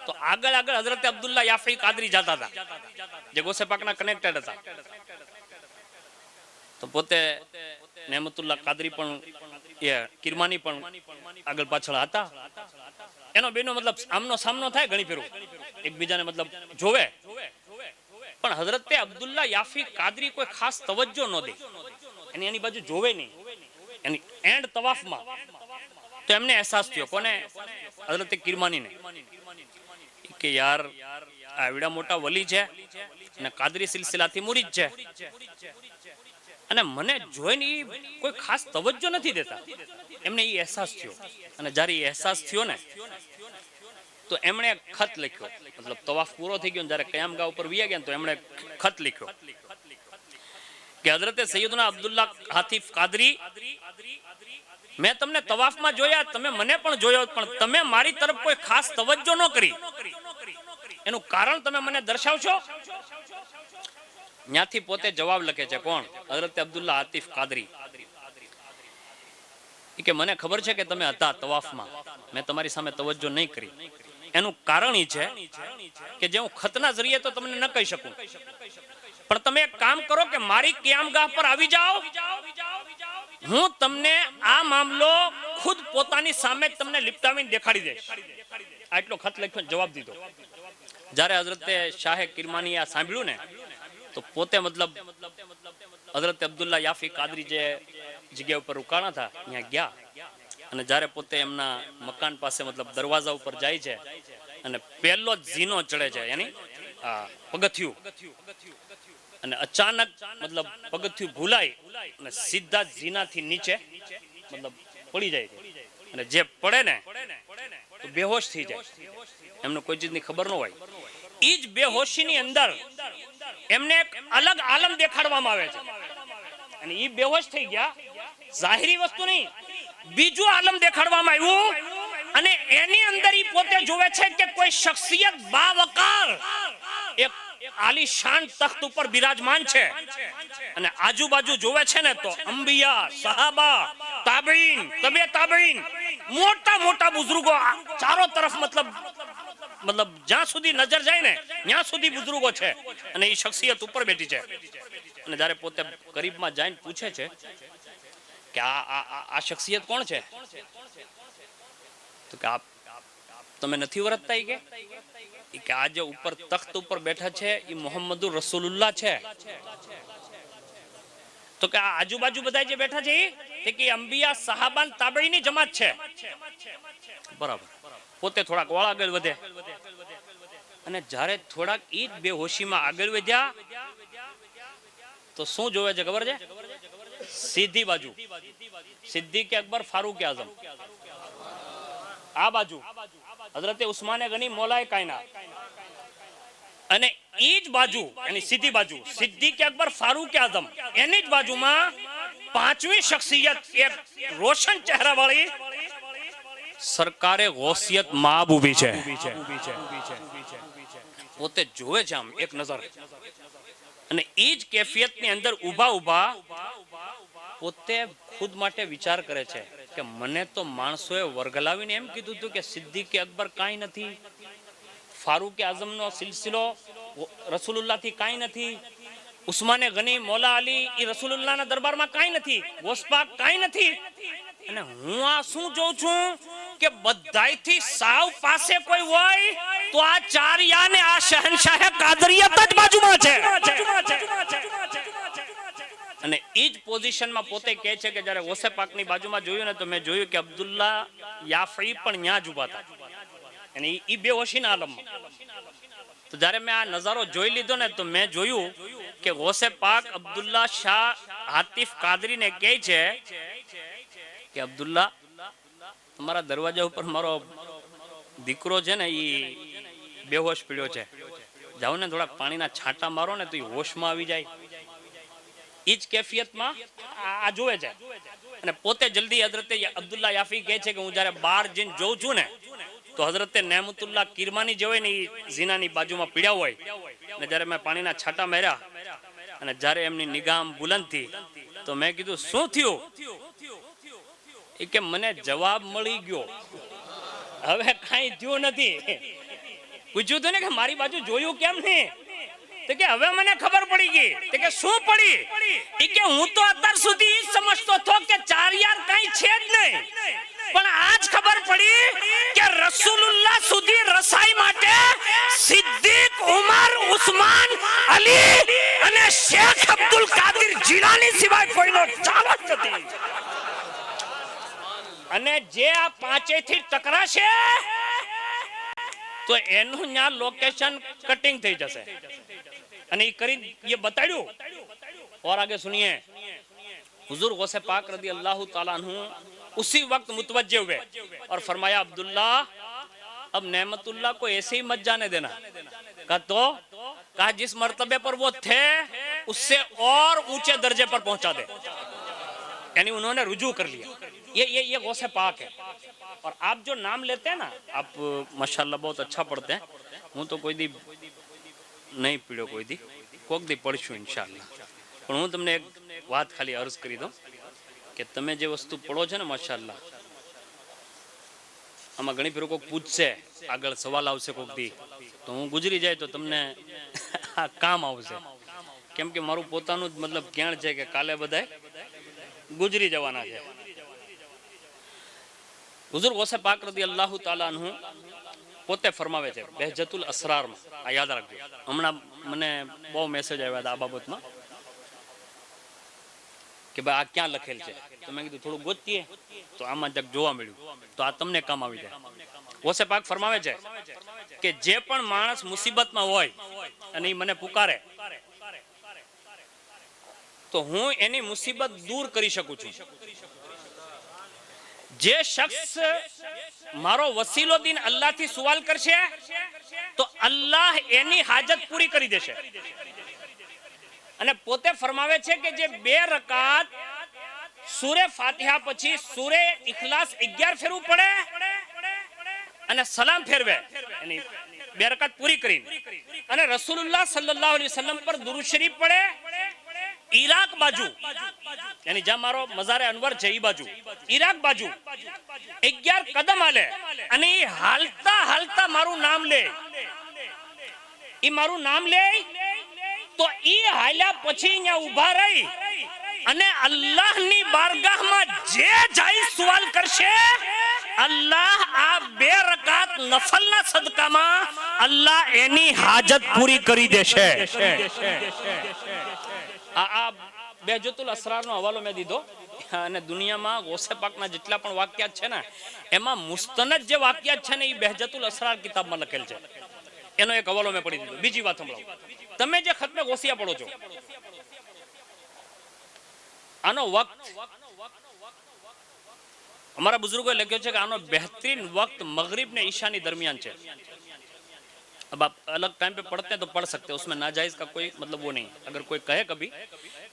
તો આગળ આગળ હઝરતે અબ્દુલ્લા યાફઈ કાદરી જતા હતા, જે ગૌસે પાકના કનેક્ટેડ હતા. તો પોતે નેમતુલ્લાહ કાદરી પણ એ કિરમાની પણ આગળ પાછળ હતા. એનો બેનો મતલબ આમનો સામનો થાય ઘણી ફેરું, એકબીજાને મતલબ જોવે. પણ હઝરતે અબ્દુલ્લા યાફઈ કાદરી કોઈ ખાસ તવજ્જો ન દે, એની બાજુ જોવે નહીં. એની એન્ડ તવાફમાં તો એમને અહેસાસ થયો, કોને? હઝરતે કિરમાનીને, કે યાર આ એવડા મોટા વલી છે અને કાદરી સિલસિલાથી મુરીદ છે અને મને જોઈને કોઈ ખાસ તવજ્જો નથી દેતા. એમને એ અહેસાસ થયો. અને જ્યારે એ અહેસાસ થયો ને તો એમણે ખત લખ્યો. મતલબ તવાફ પૂરો થઈ ગયો, જ્યારે કયામગાહ ઉપર વિયા ગયા તો એમણે ખત લખ્યો કે હઝરતે સૈયદના અબ્દુલ્લા હાથિફ કાદરી, મેં તમને તવાફમાં જોયા, તમે મને પણ જોયો, પણ તમે મારી તરફ કોઈ ખાસ તવજ્જો ન કરી. એનું કારણ તમે મને દર્શાવશો? ત્યાંથી પોતે જવાબ લખે છે. કોણ? હઝરતે અબ્દુલ્લા હાથિફ કાદરી. કે મને ખબર છે કે તમે હતા તવાફમાં, મેં તમારી સામે તવજ્જો નહીં કરી. એનું કારણ એ છે કે જે હું ખતના જરીએ તો તમને ન કહી શકું, પણ તમે એક કામ કરો કે મારી કિયામગાહ પર આવી જાઓ, હું તમને આ મામલો ખુદ પોતાની સામે તમને લિપટાવીને દેખાડી દઈશ. આટલો ખત લખ્યો જવાબ દીધો. જ્યારે હઝરતે શાહે કિરમાની આ સાંભળ્યું ને તો પોતે મતલબ હઝરત અબ્દુલ્લા યાફઈ કાદરી જે જગ્યા ઉપર રોકાણા હતા ત્યાં ગયા અને જ્યારે પોતે એમના મકાન પાસે મતલબ દરવાજા ઉપર જાય છે અને પહેલો જ ઝીનો ચડે છે, એની પગથિયું, અને અચાનક મતલબ પગથિયું ભૂલાય અને સીધા ઝીનાથી નીચે મતલબ પડી જાય છે અને જે પડે ને તો બેહોશ થઈ જાય, એમને કોઈ ચીજની ખબર ન હોય. એ જ બેહોશીની અંદર એમને એક અલગ આલમ દેખાડવામાં આવે છે અને એ બેહોશ થઈ ગયા, જાહેરી વસ્તુ નહીં, બીજું આલમ દેખાડવામાં આવ્યું અને એની અંદર ઈ પોતે જોવે છે કે કોઈ શખ્સિયત બાવકાર એક આલીશાન તખ્ત ઉપર બિરાજમાન છે અને આજુબાજુ જોવે છે ને તો અંબિયા, સહાબા, તાબઈન, તબે તાબઈન, મોટા મોટા બુઝુર્ગો ચારો તરફ મતલબ જ્યાં સુધી નજર જાય ને ત્યાં સુધી બુઝુર્ગો છે અને એ શખ્સિયત ઉપર બેઠી છે. અને જ્યારે પોતે કરીબમાં જઈને પૂછે છે કે આ શખ્સિયત કોણ છે, તો કે આપ તમે નથી ઓળખતા કે આ જે ઉપર તખ્ત ઉપર બેઠા છે એ મોહમ્મદુર રસૂલુલ્લાહ છે. તો કે આ આજુબાજુ બધા જે બેઠા છે એ કે અંબિયા, સહાબા, તાબઈની જમાત છે. બરાબર. પોતે થોડાક વાળ આગળ વધે અને જ્યારે થોડાક ઈ જ બેહોશીમાં આગળ વધ્યા તો શું જોવે છે ખબર છે? સીધી બાજુ સિદ્દીક અકબર, ફારૂક આઝમ, આ બાજુ હઝરતે ઉસ્માને ગની, મૌલાએ કાયનાત, અને ઈ જ બાજુ એની સીધી બાજુ સિદ્દીક અકબર, ફારૂક આઝમ, એની જ બાજુમાં પાંચમી શખ્સિયત એક રોશન ચહેરા વાળી સરકારે ગૌસિયત માબ ઊભી છે. પોતે જોવે છે આમ એક નજર અને ઈ જ કેફિયતની અંદર ઊભા ઊભા પોતે ખુદ માટે વિચાર કરે છે કે મને તો માણસોએ વર્ગલાવીને એમ કીધું હતું કે સિદ્દીક અકબર કાંઈ નથી, ફારૂક આઝમનો સિલસિલો રસૂલુલ્લાહથી કાંઈ નથી, ઉસ્માને ગની, મૌલા અલી એ રસૂલુલ્લાહના દરબારમાં કાંઈ નથી, ગોસપાક કાંઈ નથી, અને હું આ શું જોઉં છું કે બધાયથી સાવ પાસે કોઈ હોય તો આ ચારિયા ને આ શહેનશાહ કાદરિયત જ બાજુમાં છે. અને એ જ પોઝિશનમાં પોતે કહે છે કે જ્યારે ગૌસે પાકની બાજુમાં જોયું ને તો મેં જોયું કે અબ્દુલ્લા યાફઈ પણ ત્યાં જ ઊભા હતા અને એ બેહોશીના આલમમાં. તો જ્યારે મેં આ નજારો જોઈ લીધો ને તો મેં જોયું કે ગૌસે પાક અબ્દુલ્લા શાહ હાતિફ કાદરીને કહે છે કે અબ્દુલ્લા, તમારા દરવાજા ઉપર મારો દીકરો છે ને એ બેહોશ પીડ્યો છે, જાઓ ને થોડાક પાણીના છાંટા મારો ને તો એ હોશમાં આવી જાય. એ જ કેફિયતમાં આ જોવે છે અને પોતે જલ્દી હઝરતે અબ્દુલ્લા યાફી કહે છે કે હું જ્યારે બહાર જઈને જોઉં છું ને તો હઝરતે નેમતુલ્લાહ કિરમાની જે હોય ને એ ઝીનાની બાજુમાં પીડ્યા હોય અને જ્યારે મેં પાણીના છાંટા માર્યા અને જ્યારે એમની નિગાહ બુલંદ થઈ તો મેં કીધું શું થયું? એ કે મને જવાબ મળી ગયો, હવે કાંઈ થયું નથી. પૂછ્યું હતું ને કે મારી બાજુ જોયું કેમ નહીં? તો કે હવે મને ખબર પડી ગઈ. તો કે શું પડી? એ કે હું તો અત્યાર સુધી ઈ સમજતો હતો કે ચાર યાર કાંઈ છે જ નહીં, પણ આજ ખબર પડી કે રસૂલુલ્લાહ સુધી રસાઈ માટે સિદ્દીક, ઉમર, ઉસ્માન, અલી અને શેખ અબ્દુલ કાદિર જીલાની સિવાય કોઈનો ચાલો જ નથી. અને જે આ પાંચેયથી ટકરાશે તો એનું ન્યા લોકેશન કટિંગ થઈ જશે અને એ કરી ये बताड़ू. और आगे सुनिए, हुजूर गौसे पाक रदी अल्लाह ताला अन्हु उसी वक्त मुतवज्जे हुए और फरमाया अब्दुल्ला, अब नेमतुल्लाह को ऐसे ही मत जाने देना. कहा जिस मर्तबे पर वो थे उससे और ऊंचे दर्जे पर पहुंचा दे. यानी उन्होंने रुजू कर लिया. ये गौसे पाक है. और आप जो नाम लेते हैं ना, आप माशाल्लाह बहुत अच्छा पढ़ते हैं. हूँ तो कोई दी नहीं पीड़ो, कोई दी कोक दी पढ़शु इंशाअल्लाह. પણ હું તમને એક વાત ખાલી અર્જ કરી દઉં કે તમે જે વસ્તુ પढ़ो છો ને માશાઅલ્લાહ, આમાં ઘણી ફેરો કોઈક પૂછશે, આગળ સવાલ આવશે કોઈક દી, તો હું ગુજરી જાય તો તમને આ કામ આવશે. કેમ કે મારું પોતાનું જ મતલબ કહેણ છે કે કાલે બધાય ગુજરી જવાના છે. હુઝુર ગૌસે પાક રદી અલ્લાહ તાલા અન્હુ પોતે ફરમાવે છે બહેજતુલ અસરારમાં, આ યાદ રાખજો. હમણાં મને બહુ મેસેજ આવ્યા હતા આ બાબતમાં કે ભાઈ આ ક્યાં લખેલ છે, તો મેં કીધું થોડું ગોતીએ તો આમાં જગ જોવા મળ્યું તો આ તમને કામ આવી જાય. ગૌસે પાક ફરમાવે છે કે જે પણ માણસ મુસીબતમાં હોય અને એ મને પુકારે તો હું એની મુસીબત દૂર કરી શકું છું. જે શખ્સ મારો વસીલો દીન અલ્લાહથી સવાલ કરશે તો અલ્લાહ એની હાજત પૂરી કરી દેશે. અને પોતે ફરમાવે છે કે જે 2 રકાત સૂરે ફાતિહા પછી સૂરે ઇખલાસ 11 ફેરવું પડે અને સલામ ફેરવે, એની 2 રકાત પૂરી કરીને અને રસૂલુલ્લાહ સલ્લલ્લાહુ અલૈહિ વસલ્લમ પર દરૂદ શરીફ પડે, ઈરાક બાજુ यानी જ્યાં મારો મઝારે અનવર છે ઈ બાજુ ઈરાક બાજુ 11 કદમ હાલે અને ઈ હાલતા હાલતા મારું નામ લે, ઈ મારું નામ લે તો ઈ હાલ્યા પછી અહીંયા ઊભા રહી અને અલ્લાહની બારગાહમાં જે જાય સવાલ કરશે અલ્લાહ આ 2 રકાત નફલના સદકામાં અલ્લાહ એની હાજત પૂરી કરી દેશે. આ બેહજતુલ અસરારનો હવાલો મેં દીધો અને દુનિયામાં ગૌસે પાકના જેટલા પણ વાક્યાત છે ને એમાં મુસ્તનદ જે વાક્યાત છે ને એ બેહજતુલ અસરાર કિતાબમાં લખેલ છે. એનો એક હવાલો મેં પડી દીધો. બીજી વાત સંભળાવું, તમે જે ખતમે ગોસિયા પડો છો આનો વક્ત हमारा बुजुर्गों लख्यो है कि आनो बेहतरीन वक्त मगरिब ने ईशा ની दरमियान है. अब आप अलग टाइम पे पढ़ते हैं तो पढ़ सकते हैं, उसमें नाजायज का कोई मतलब वो नहीं. अगर कोई कहे कभी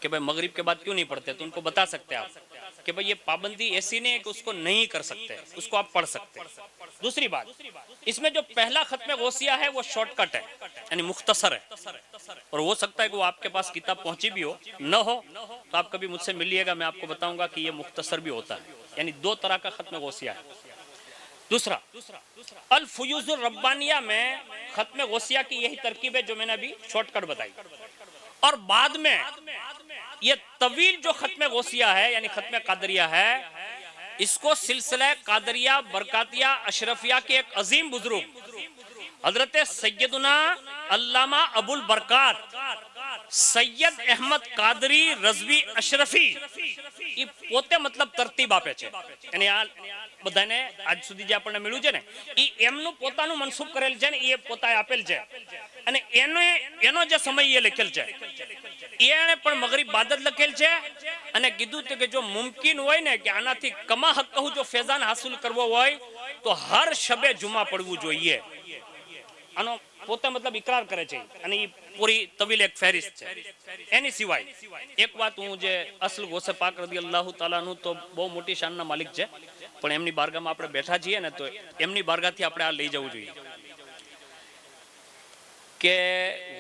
कि भाई मगरिब के बाद क्यों नहीं पढ़ते तो उनको बता सकते हैं आप कि भाई ये पाबंदी ऐसी नहीं है कि उसको नहीं कर सकते, उसको आप पढ़ सकते हैं. दूसरी बात, इसमें जो पहला खत्म गौसिया है वो शॉर्टकट है यानी मुख्तसर है और हो सकता है कि वो आपके पास किताब पहुंची भी हो न हो तो आप कभी मुझसे मिलिएगा, मैं आपको बताऊंगा कि ये मुख्तसर भी होता है. यानी 2 तरह का खत्म गौसिया है. दूसरा अल फुयूजुर रब्बानिया में खत्म गौसिया की यही तरकीब है जो मैंने अभी शॉर्टकट बताई. और बाद में ये तवील जो खत्म गौसिया है यानी खत्म कादरिया है, इसको सिलसिला कादरिया बरकातिया अशरफिया के एक अजीम बुजुर्ग हजरत सैयदुना अल्लामा अबुल बरकात सैयद अहमद कादरी रज़वी अशरफी એ પોતે મતલબ તરતીબ આપે છે. અને આ બધાને આજ સુધી જે આપણને મળ્યું છે ને એ એમનું પોતાનું મનસૂબ કરેલ છે ને એ પોતાએ આપેલ છે. અને એનો જે સમય એ લખેલ છે એને પણ મગરિબ બાદ જ લખેલ છે અને કીધું કે જો મુમકિન હોય ને કે આનાથી કમા હક કહું જો ફેઝાન હાસિલ કરવો હોય તો હર શબે જુમા પડવું જોઈએ. આનો પોતે મતલબ ઇકરાર કરે છે અને એ પૂરી તવીલ એક ફહેરિસ્ત છે. એની સિવાય એક વાત હું જે અસલ ગૌસે પાક રદિયલ્લાહુ તાલાનું તો બહુ મોટી શાનના માલિક છે પણ એમની બારગામાં આપણે બેઠા છીએ ને તો એમની બારગાથી આપણે આ લઈ જવું જોઈએ કે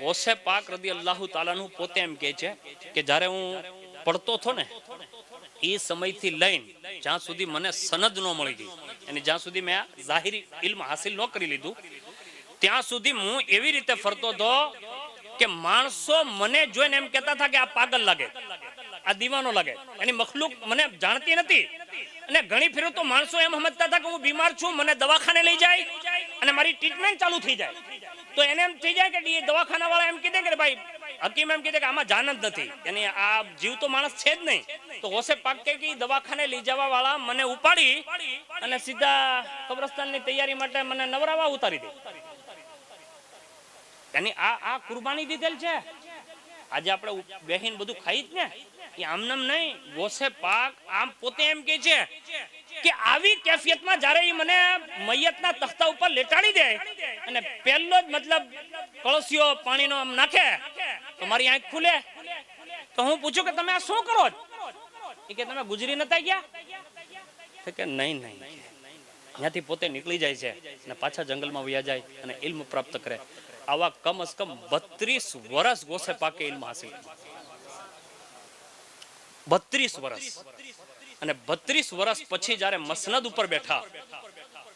ગૌસે પાક રદિયલ્લાહુ તાલાનું પોતે એમ કહે છે કે જ્યારે હું પડતો હતો ને એ સમયથી લઈને જ્યાં સુધી મને સનદ ન મળી ગઈ અને જ્યાં સુધી મેં આ જાહેરી ઇલ્મ હાસિલ ન કરી લીધું ત્યાં સુધી હું એવી રીતે ફરતો હતો કે માણસો મને જોઈને એમ કહેતા હતા કે આ પાગલ લાગે, આ દીવાનો લાગે, એની મખલુક મને જાણતી નથી. અને ઘણી ફેરો તો માણસો એમ સમજતા હતા કે હું બીમાર છું, મને દવાખાને લઈ જાય અને મારી ટ્રીટમેન્ટ ચાલુ થઈ જાય તો એને એમ થઈ જાય કે એ દવાખાના વાળા એમ કીધે કે ભાઈ હકીમ એમ કીધે કે આમાં જાન જ નથી, એની આ જીવ તો માણસ છે જ નહીં. તો ગૌસે પાક કે દવાખાને લઈ જવા વાળા મને ઉપાડી અને સીધા કબ્રસ્તાનની તૈયારી માટે મને નવરાવા ઉતારી દે. यानी आ कुर्बानी दीधेल छे. आज આપણે બેહીન બધું ખાઈ જ ને એ આમનામ નહીં. ગૌસે પાક આમ પોતે એમ કહે છે કે આવી કેફિયતમાં જ્યારે એ મને મૈયતના તખ્તા ઉપર લેટાડી દે અને પહેલો જ મતલબ કળશિયો પાણીનો આમ નાખે તો મારી આંખ ખુલે. તો હું પૂછું કે તમે આ શું કરો છો? એ કે તમે ગુજરી નતા ગયા? તો કે નહીં નહીં. ત્યાંથી પોતે નીકળી જાય છે અને પાછા જંગલમાં વયા જાય અને ઇલ્મ પ્રાપ્ત કરે. આવા કમ અઝ કમ 32 વર્ષ ગૌસે પાકે ઇલ્મ હાસિલ, 32 વર્ષ. અને 32 વર્ષ પછી જ્યારે મસનદ ઉપર બેઠા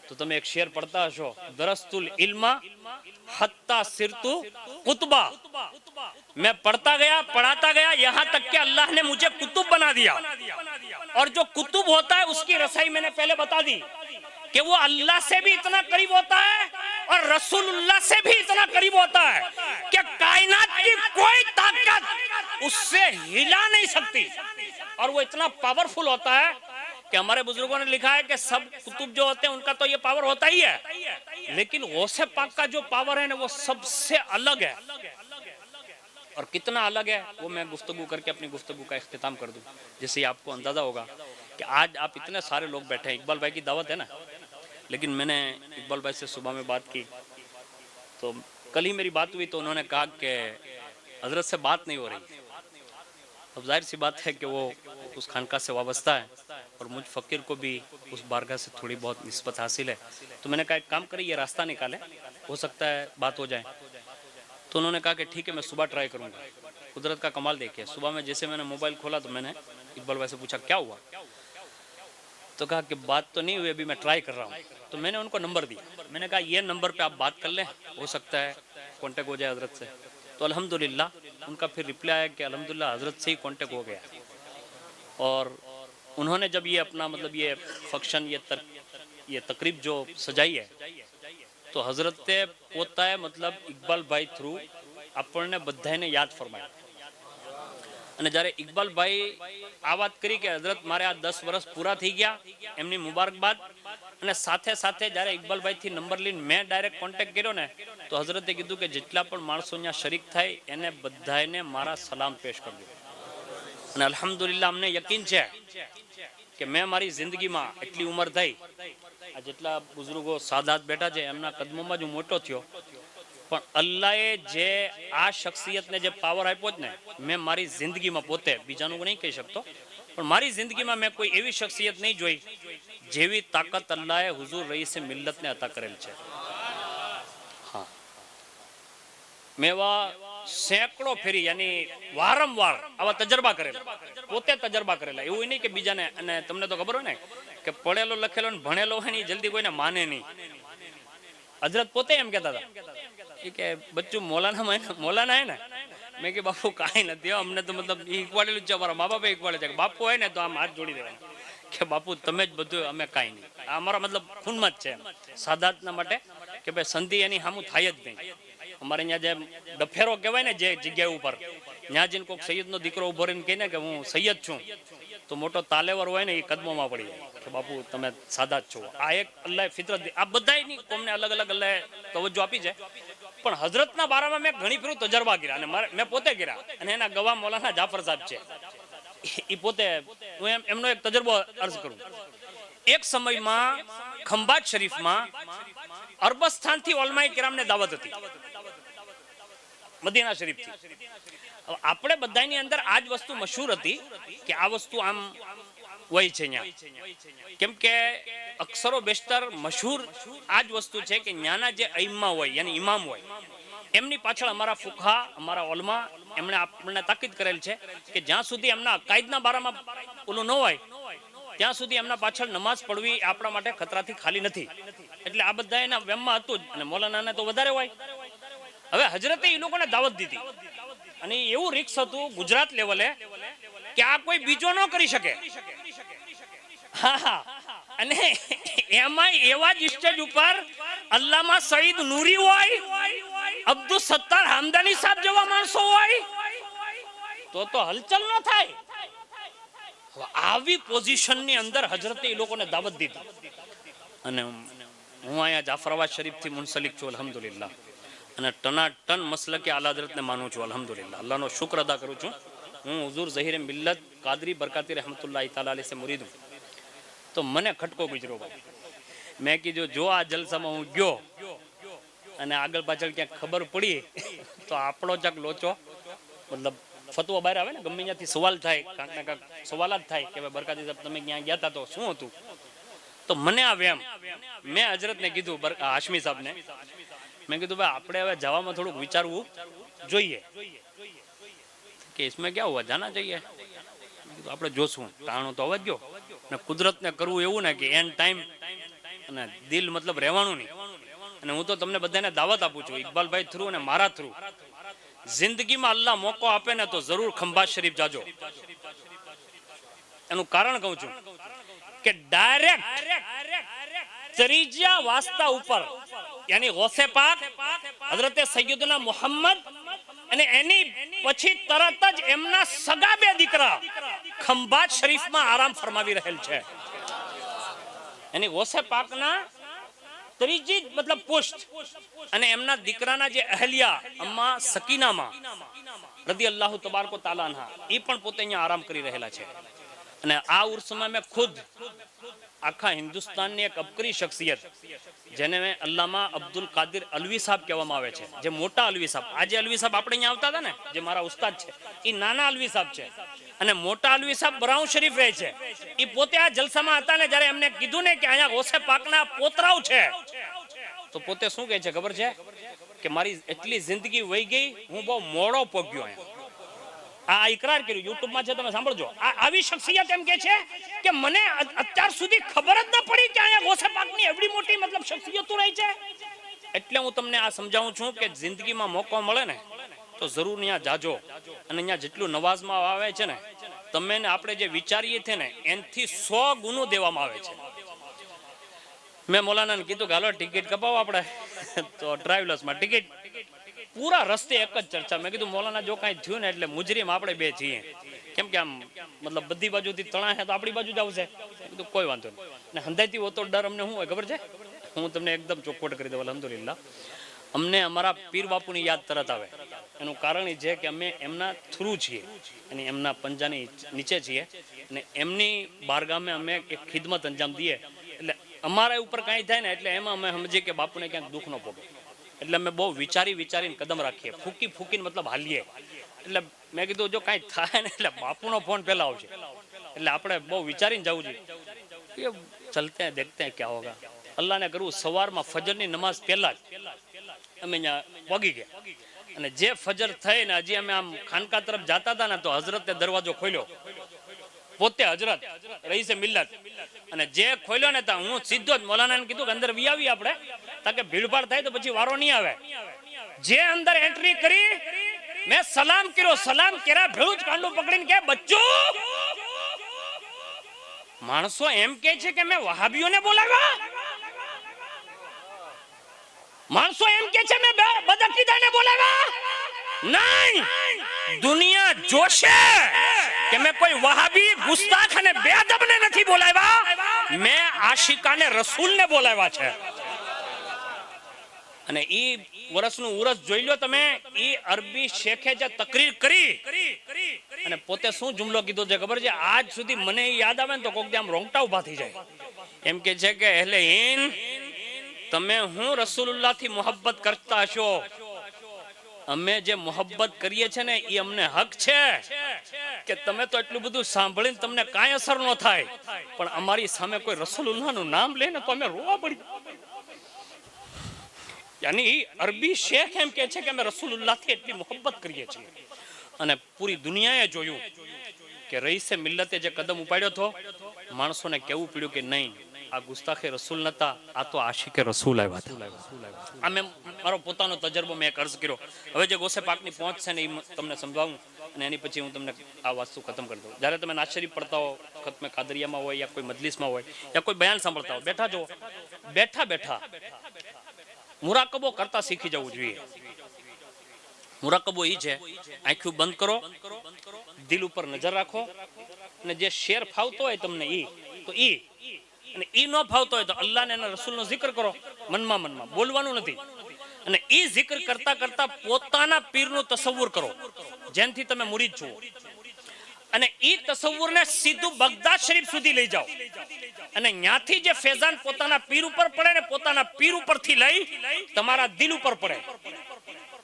તો તમે એક શેર પડતા હશો, દરસ્તુલ ઇલ્મા हत्ता सिरतु कुतुबा, मैं पढ़ता गया पढ़ाता गया यहाँ तक कि अल्लाह ने मुझे कुतुब बना दिया। और जो कुतुब होता है उसकी रसाई मैंने पहले बता दी कि वो अल्लाह से भी इतना करीब होता है और रसूलुल्लाह से भी इतना करीब होता है कि कायनात की कोई ताकत उससे हिला नहीं सकती। और वो इतना पावरफुल होता है कि हमारे बुजुर्गों ने लिखा है कि सब कुतुब जो होते हैं उनका तो ये पावर होता ही है, लेकिन गौसे पाक का जो पावर है ना वो सबसे अलग है। और कितना अलग है वो मैं गुफ्तगू करके अपनी गुफ्तगू का इख्तिताम कर दूं, जिससे आपको अंदाज़ा होगा कि आज आप इतने सारे लोग बैठे हैं। इकबाल भाई की दावत है ना, लेकिन मैंने इकबाल भाई से सुबह में बात की तो कल ही मेरी बात हुई तो उन्होंने कहा कि हजरत से बात नहीं हो रही। अब जाहिर सी बात है कि वो उस खानका से वाबस्ता है और मुझ फ़कीर को भी उस बारगाह से थोड़ी बहुत निस्बत हासिल है। तो मैंने कहा एक काम करें, ये रास्ता निकालें, हो सकता है बात हो जाए। तो उन्होंने कहा कि ठीक है मैं सुबह ट्राई करूँगा। कुदरत का कमाल देखिए, सुबह में जैसे मैंने मोबाइल खोला तो मैंने इकबाल भाई से पूछा क्या हुआ, तो कहा कि बात तो नहीं हुई, अभी मैं ट्राई कर रहा हूँ। तो मैंने उनको नंबर दिया, मैंने कहा ये नंबर पे आप बात कर लें, हो सकता है कांटेक्ट हो जाए हजरत से। तो अल्हम्दुलिल्लाह उनका फिर रिप्लाई आया कि अल्हम्दुलिल्लाह हजरत से ही कांटेक्ट हो गया। और उन्होंने जब ये अपना मतलब ये फंक्शन ये तकरीब जो सजाई है तो हजरते पोता है मतलब इकबाल भाई थ्रू આપણને બધાને યાદ ફરમાય। અને જ્યારે ઇકબાલભાઈ આ વાત કરી કે હજરત મારે આ 10 વર્ષ પૂરા થઈ ગયા એમની મુબારકબાદ, અને સાથે સાથે જ્યારે ઇકબાલભાઈથી નંબર લઈને મેં ડાયરેક્ટ કોન્ટેક્ટ કર્યો ને તો હજરતે કીધું કે જેટલા પણ માણસો અહીંયા શરીક થાય એને બધાને મારા સલામ પેશ કરજો। અને અલ્હમ્દુલિલ્લાહ અમને યકીન છે કે મેં મારી જિંદગીમાં એટલી ઉંમર થઈ, આ જેટલા બુઝુર્ગો સાદાત બેઠા છે એમના કદમોમાં જ હું મોટો થયો, પણ અલ્લાહે જે આ શખ્સિયતને જે પાવર આપ્યો જ ને મેં મારી જિંદગીમાં પોતે બીજાનું નહીં કહી શકતો, પણ મારી જિંદગીમાં મેં કોઈ એવી શખ્સિયત નહીં જોઈ જેવી તાકાત અલ્લાહે હુઝુર રઈસે મિલ્લતને અતા કરેલ છે। હા, મેં એવા સેંકડો ફેરી યાની વારંવાર આવા તજરબા કરેલા, પોતે તજરબા કરેલા। એવું નહીં કે બીજાને, અને તમને તો ખબર હોય ને કે પડેલો લખેલો ને ભણેલો હોય ને જલ્દી કોઈને માને નહીં। हजरत पोते एम कहता था कि बच्चू मौलाना है ना, मैं कि बापू काई नहीं अमने तो मतलब इकवाड़ेलू है, अमरा माँ बाप इकवाड़े है, बापू है ने तो आम हाथ जोड़ी देवा कि बापू तमे ज बधुं अमे काई नहीं, अमरा मतलब खून में ज छे सादातना माटे कि भाई संधि एनी सामू थाय ज नहीं। अमारे अहींया जे डफेरो कहेवाय ने जे जग्या उपर न्या जईने कोक सैयदनो दीकरो उभो रहीने कहे ने कि हूँ सैयद छूं तो मोटो तालेवर होय ने ए कदमोमां पड़ी जाय कि बापू तमे सादा ज छो। आ एक अल्लाह फितरत आ बधायनी कोमने अलग अलग अल्लाह तवज्जो आपी छे, पण हजरतना बारामां मैं घणी फेरू तजरबा कर्या अने मैं पोते कर्या अने एना गवाह मौलाना जाफर साहब छे। ई पोते हूँ एमनो एक तजरबो अर्ज करूं। एक समयमां खंभात शरीफमां अरबस्थानथी उलमाए किरामने दावत हती मदीना शरीफथी। આપણે બધાની અંદર આ જ વસ્તુ મશહૂર હતી કે આ વસ્તુ આમ હોય છે ન્યા, કેમ કે અક્ષરો બેસ્ટર મશહૂર આ જ વસ્તુ છે કે ન્યાના જે અઈમ્મા હોય યાની ઇમામ હોય એમની પાછળ અમારા ફુકહા અમારા ઉલમા એમણે આપણને તાકીદ કરેલ છે કે જ્યાં સુધી એમના અકાઈદના બારામાં ઓલું ન હોય ત્યાં સુધી એમના પાછળ નમાઝ પઢવી આપણા માટે ખતરાથી ખાલી નથી। એટલે આ બધા એના વેમમાં હતું જ, અને મૌલાનાને તો વધારે હોય। હવે હજરતે એ લોકોને દાવત દીધી અને એવું રિક્સ હતું ગુજરાત લેવલે કે આ કોઈ બીજો ન કરી શકે। હા, અને એમાં એવા જ સ્ટેજ ઉપર અલ્લામા સઈદ નૂરી હોય, અબ્દુલ સત્તાર હામદાની સાહેબ જેવા માણસો હોય તો હલચલ ન થાય। આવી પોઝિશનની અંદર હજરતે એ લોકોને દાવત દીધી અને હું અહીંયા જાફરાબાદ શરીફથી મુનસલિક છું અલ્હમ્દુલિલ્લાહ, અને ટનાટન મસલકે આલા હજરતને માનું છું અલ્હમ્દુલિલ્લાહ, અલ્લાહનો શુક્ર અદા કરું છું। હું હુઝુર ઝહીર મિલ્લત કાદરી બરકાતી रहमतुल्लाह ताला अलैहि से मुरीद हूँ। तो મને ખટકો ગુજરો ભાઈ, મેં કીધું જો આ જલસામાં હું ગયો અને આગળ પાછળ ક્યાંક ખબર પડી તો આપણો ચક લોચો મતલબ ફતવો બહાર આવે ને, ગમે ત્યાંથી સવાલ થાય, કાંક ને કાંક સવાલાત થાય કે ભાઈ બરકાતી સાહેબ તમે ક્યાં ગયા હતા તો શું હતું। તો મને આ વેમ મેં હજરતને કીધું હાશમી સાહેબને, मैं कीधु भाई आपने हवे जवामां थोड़ुं विचारवुं जोईए कि इसमें क्या हुआ, जाना चाहिए। आपणे जोशुं टाणो तो अवज गयो ने कुदरतने करवुं एवुं ने कि एन टाइम अने दिल मतलब रहेवानुं नहीं। अने हूँ तो तमने बधाने दावत आपूं छुं इकबालभाई थ्रू अने मारा थ्रू, जिंदगीमां अल्लाह मौको आपे ने तो जरूर खंभात शरीफ जाजो। एनुं कारण कहूं छुं कि डायरेक्ट त्रीजा वास्ता ऊपर यानी गौसे पाक हजरते सैयदना मुहम्मद અને એની પછી તરત જ એમના સગા બે દીકરા ખંભાત શરીફમાં આરામ ફરમાવી રહેલ છે। એની ગૌસે પાકના ત્રીજી મતલબ પુષ્ટ અને એમના દીકરાના જે અહલિયા અમ્મા સકીનામાં રદિયલ્લાહુ તબારક વ તઆલા અન્હા એ પણ પોતે અહીંયા આરામ કરી રહેલા છે. અને આ ઉર્સમાં મેં ખુદ આખા હિન્દુસ્તાનની એક અબકરી શખ્સિયત જેને મેં અલ્લામા અબ્દુલ કાદિર અલવી સાહેબ કહેવામાં આવે છે, જે મોટા અલવી સાહેબ, આજે અલવી સાહેબ આપણે અહીંયા આવતા હતા ને, જે મારા ઉસ્તાદ છે, એ નાના અલવી સાહેબ છે અને મોટા અલવી સાહેબ બરાઉ શરીફ રહે છે. એ પોતે આ જલસામાં હતા ને, જ્યારે એમને કીધું ને કે અહીંયા ગોસે પાકના પોતરાવ છે, તો પોતે શું કહે છે ખબર છે કે મારી એટલી જિંદગી વહી ગઈ, હું બહુ મોડો પગ્યો અહીંયા. આ ઇકરાર કર્યું, યુટ્યુબમાં છે, તમે સાંભળજો. આ આવી શખ્સિયત એમ કે છે કે મને અત્યાર સુધી ખબર જ ન પડી કે અહીંયા ગોસે પાકની એવડી મોટી મતલબ શખ્સિયતો રહી છે. એટલે હું તમને આ સમજાવું છું કે જિંદગીમાં મોકો મળે ને તો જરૂર ત્યાં જાજો. અને અહીંયા જેટલું નવાઝમાં આવે છે ને, તમે ને આપણે જે વિચારીએ છે ને એનથી 100 ગુણો દેવામાં આવે છે. મેં મૌલાનાને કીધું કે હાલો ટિકિટ કપાવો આપણે, તો ટ્રાવેલર્સમાં ટિકિટ. પૂરા રસ્તે એક જ ચર્ચા. મેં કીધું મૌલાના જો કાંઈ થયું ને એટલે મુજરીમ આપણે બે છીએ, કેમ કે આમ મતલબ બધી બાજુથી તણા છે તો આપણી બાજુ જ આવશે. કીધું કોઈ વાંધો નહીં. ને હંધાઈથી હોતો ડર અમને શું હોય ખબર છે? હું તમને એકદમ ચોખ્ખોટ કરી દઉં, અલ્હમ્દુલિલ્લાહ. અમને અમારા પીર બાપુની યાદ તરત આવે. એનું કારણ એ છે કે અમે એમના થ્રુ છીએ અને એમના પંજાની નીચે છીએ અને એમની બારગામે અમે એક ખિદમત અંજામ દઈએ. એટલે અમારા ઉપર કાંઈ થાય ને એટલે એમાં અમે સમજીએ કે બાપુને ક્યાંક દુઃખ ન પોગે. એટલે અમે બહુ વિચારીને કદમ રાખીએ, ફૂકીને મતલબ હાલીએ. એટલે મેં કીધું જો કાંઈ થાય ને એટલે બાપુનો ફોન પહેલા આવશે. એટલે આપણે બહુ વિચારીને જવું જોઈએ. ચલતે હૈ દેખતે હૈ ક્યા હોગા. અલ્લાહને કરવું સવારમાં ફજરની નમાઝ પહેલા જ અમે અહીંયા પગી ગયા. અને જે ફજર થઈ ને હજી અમે આમ ખાનકા તરફ જતા હતા ને તો હઝરતે દરવાજો ખોલ્યો, પોતે હજરત રઈસે મિલ્લત. અને જે ખોલ્યો ને ત્યાં હું સીધો જ મૌલાનાને કીધું કે અંદર વી આવી આપણે, તાકે ભીડભાડ થાય તો પછી વારો નહીં આવે. જે અંદર એન્ટ્રી કરી મેં સલામ કર્યો, સલામ કર્યા ભેળું જ કાંડું પકડીને કે બચ્ચો. માણસો એમ કે છે કે મેં વહાબીઓને બોલાવ્યા, માણસો એમ કે છે મેં બદઅકીદાને બોલાવ્યા. નહીં, દુનિયા જોશે કે મેં કોઈ વહાબી ગુસ્તાખ અને બેઅદબને નથી બોલાવ્યા, મેં આશિકાને રસૂલને બોલાવ્યા છે. અને ઈ વર્ષનું ઉરસ જોઈ લો તમે. ઈ અરબી શેખે જે તકરીર કરી અને પોતે શું જુમલો કીધો છે ખબર છે? આજ સુધી મને યાદ આવે ને તો કોક આમ રોંગટા ઉભા થઈ જાય. એમ કે છે કે એટલે હિન્દ, તમે હું રસૂલુલ્લાહ થી મોહબ્બત કરતા છો, અમે જે મોહબ્બત કરીએ છે ને એ અમને હક છે કે તમે તો એટલું બધું સાંભળીને તમને કાંઈ અસર ન થાય, પણ અમારી સામે કોઈ રસૂલુલ્લાહનું નામ લે ને તો અમે રોવા પડી. યાની અરબી શેખ એમ કે છે કે અમે રસૂલુલ્લાહથી એટલી મોહબ્બત કરીએ છીએ. અને પૂરી દુનિયાએ જોયું કે રઈસે મિલ્લતે જે કદમ ઉપાડ્યો હતો, માણસોને કેવું પડ્યું કે નહીં, આ ગુસ્તાખે રસૂલ નતા, આ તો આશિકે રસૂલ આવ્યા હતા. આ મેં મારો પોતાનો તજરબો મેં અર્જ કર્યો. હવે જે ગોસે પાકની પહોંચ છે ને એ તમને સમજાવું અને એની પછી હું તમને આ વાસ્તુ ખતમ કરી દઉં. જ્યારે તમે નાત શરીફ પડતા હો, ખતમે કાદરિયામાં હોય યા કોઈ મજલિસમાં હોય યા કોઈ બયાન સાંભળતા હો, બેઠા જો બેઠા મુરાકબો કરતા શીખી જવું જોઈએ. મુરાકબો એ છે, આંખો બંધ કરો, દિલ ઉપર નજર રાખો, અને જે શેર ફાવતો હોય તમને તો અને ઈ ન ફાવતો હોય તો અલ્લાહ ને એના રસૂલનો zikr કરો, મનમાં બોલવાનું નથી. અને ઈ zikr કરતા કરતા પોતાના પીરનું તસવ્વુર કરો જેનથી તમે મુરીદ છો. અને ઈ તસવ્વુરને સીધું બગદાદ શરીફ સુધી લઈ જાઓ અને ત્યાંથી જે ફેઝાન પોતાના પીર ઉપર પડે ને પોતાના પીર ઉપરથી લઈ તમારા દિલ ઉપર પડે.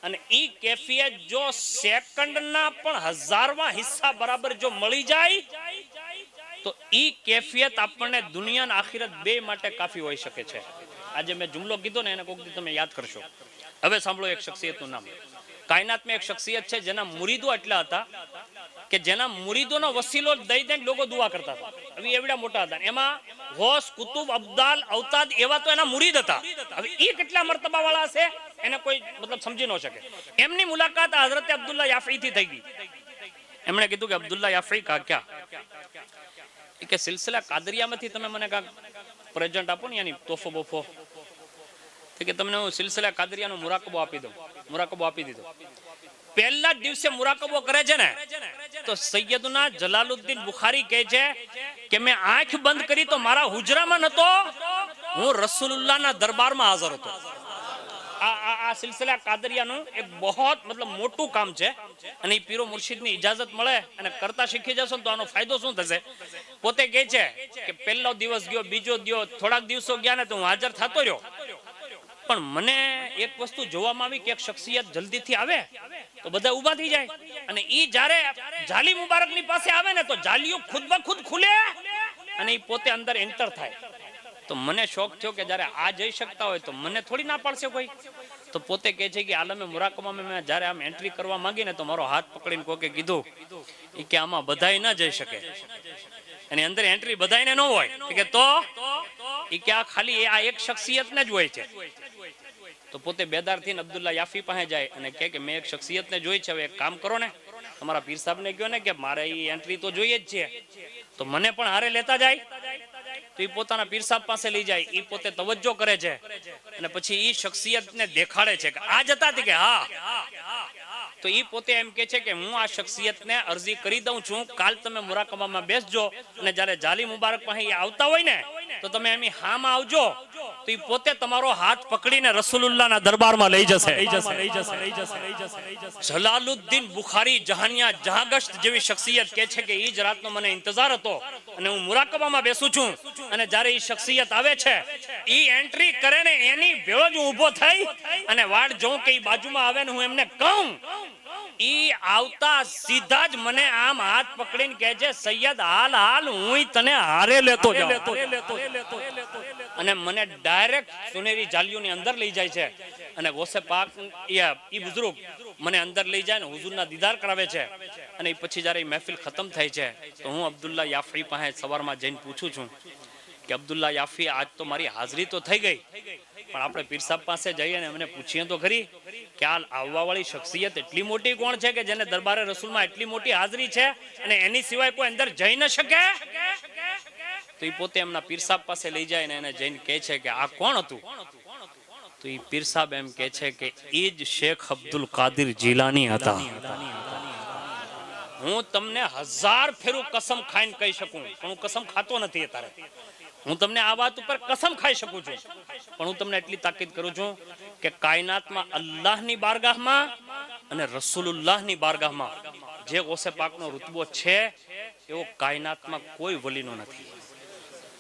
અને ઈ કેફિયત જો સેકન્ડના પણ હજારવા હિસ્સા બરાબર જો મળી જાય તો ઈ કેફિયત આપણને દુનિયા અને આખિરત બે માટે કાફી હોઈ શકે છે. આજે મેં જુમલો કીધો ને એને કોક દી તમે યાદ કરશો. હવે સાંભળો એક શખ્સિયતનું નામ. કાયનાતમાં એક શખ્સિયત છે જેના મુરીદો એટલા હતા કે જેના મુરીદોનો વસીલો દઈ દઈને લોકો દુઆ કરતા હતા. હવે એવડા મોટા હતા. એમાં ગૌસ, કુતુબ, અબ્દાલ, અવતાદ એવા તો એના મુરીદ હતા. હવે ઈ કેટલા મર્તબા વાળા છે એને કોઈ મતલબ સમજી ન શકે. એમની મુલાકાત હઝરત અબ્દુલ્લાહ યાફઈ થી થઈ ગઈ. એમણે કીધું કે અબ્દુલ્લાહ યાફઈ કા ક્યા કે સિલસિલા કાદરિયામાંથી તમે મને કાંક પ્રેઝન્ટ આપો ને, યાની તોફો બોફો, કે તમને હું સિલસિલા કાદરિયાનો મુરાકબો આપી દઉં. મુરાકબો આપી દીધો. પહેલા જ દિવસે મુરાકબો કરે છે ને તો સૈયદુના જલાલુદ્દીન બુખારી કહે છે કે મેં આંખ બંધ કરી તો મારા હુજરામાં નતો, હું રસૂલુલ્લાહના દરબારમાં હાજર હતો. આ સિલસિલા કાદરિયાનું એક બહુ મતલબ મોટું કામ છે અને એ પીરો મુર્શિદની ઇજાઝત મળે અને કરતા શીખી જશો તો આનો ફાયદો શું થશે? પોતે કહે છે કે પહેલો દિવસ ગયો, બીજો ગયો, થોડાક દિવસો ગયા ને તો હું હાજર થતો રહ્યો, પણ મને એક વસ્તુ જોવામાં આવી કે એક શખ્સિયત જલ્દીથી આવે તો બધા ઊભા થઈ જાય અને ઈ જ્યારે જાલી મુબારકની પાસે આવે ને તો જાલીઓ ખુદ બ ખુદ ખુલે અને ઈ પોતે અંદર એન્ટર થાય. તો મને શોખ થયો કે જ્યારે આ જઈ શકતા હોય તો મને થોડી ના પાડશે કોઈ. તો પોતે કહે છે કે આલમે મુરાકબામાં મેં જ્યારે આમ એન્ટ્રી કરવા માંગી ને તો મારો હાથ પકડીને કોકે કીધું કે આમાં બધાય ન જઈ શકે, એની અંદર એન્ટ્રી બધાયને ન હોય કે તો ઈ કે આ ખાલી આ એક શખ્સિયતને જ હોય છે. તો પોતે બેદાર થઈને અબ્દુલ્લા યાફી પાસે જાય અને કહે કે મેં એક શખ્સિયતને જોઈ છે, હવે એક કામ કરો ને, તમારા પીર સાહેબને કહો ને કે મારે ઈ એન્ટ્રી તો જોઈએ જ છે, તો મને પણ હારે લેતા જાય. તો એ પોતાના પીર સાહેબ પાસે લઈ જાય, એ પોતે તવજ્જો કરે છે અને પછી એ શખ્સિયતને દેખાડે છે કે આ જતા હતી કે હા. તો એ પોતે એમ કે છે કે હું આ શખ્સિયતને અરજી કરી દઉં છું, કાલ તમે મુરાકબામાં બેસજો અને જ્યારે જાલી મુબારક પાસે આવતા હોય ને તો તમે એમ હામાં આવજો. તો એ પોતે તમારો હાથ પકડીને રસૂલુલ્લાહના દરબારમાં લઈ જશે. જલાલુદ્દીન બુખારી જહાનિયા જહાગશ્ત જેવી શખ્સિયત કે છે કે એ જ રાતનો મને ઇંતજાર હતો અને હું મુરાકબામાં બેસું છું અને જ્યારે એ શખ્સિયત આવે છે એ એન્ટ્રી કરે ને એની ભેળો જ ઊભો થઈ અને વાડ જોઉં કે એ બાજુમાં આવે ને હું એમને કહું, ઈ આવતા સીધા જ મને આમ હાથ પકડીને કહે છે સૈયદ હાલ હાલ હું તને હારે લેતો જાઉં અને મને ડાયરેક્ટ સુનેરી જાલીઓની અંદર લઈ જાય છે અને ગોસે પાક ઈ બુઝુર્ગ મને અંદર લઈ જાય ને હુઝુરના દીદાર કરાવે છે. અને પછી જ્યારે મહેફિલ ખતમ થાય છે તો હું અબ્દુલ્લા યાફી પાસે સવારમાં જઈને પૂછું છું કે અબ્દુલ્લા યાફી આજ તો મારી હાજરી તો થઈ ગઈ, પણ આપણે પીર સાહેબ પાસે જઈએ અને એમને પૂછીએ તો ખરી કે આ આવવાવાળી શખ્સિયત એટલી મોટી કોણ છે કે જેને દરબારે રસૂલમાં એટલી મોટી હાજરી છે અને એની સિવાય કોઈ અંદર જઈ ન શકે? તો એ પોતે એમના પીર સાહેબ પાસે લઈ જાય ને એને જઈને કહે છે કે આ કોણ હતું? તો એ પીર સાહેબ એમ કહે છે કે એ જ શેખ અબ્દુલ કાદિર જીલાની હતા. હું તમને 1000 ફેરું કસમ ખાઈને કહી શકું, પણ હું કસમ ખાતો નથી અત્યારે. હું તમને આ વાત ઉપર કસમ ખાઈ શકું છું, પણ હું તમને એટલી તાકીદ કરું છું કે કાયનાતમાં અલ્લાહની બારગાહમાં અને રસૂલુલ્લાહની બારગાહમાં જે ગૌસે પાકનો રૂતબો છે એવો કાયનાતમાં કોઈ વલીનો નથી.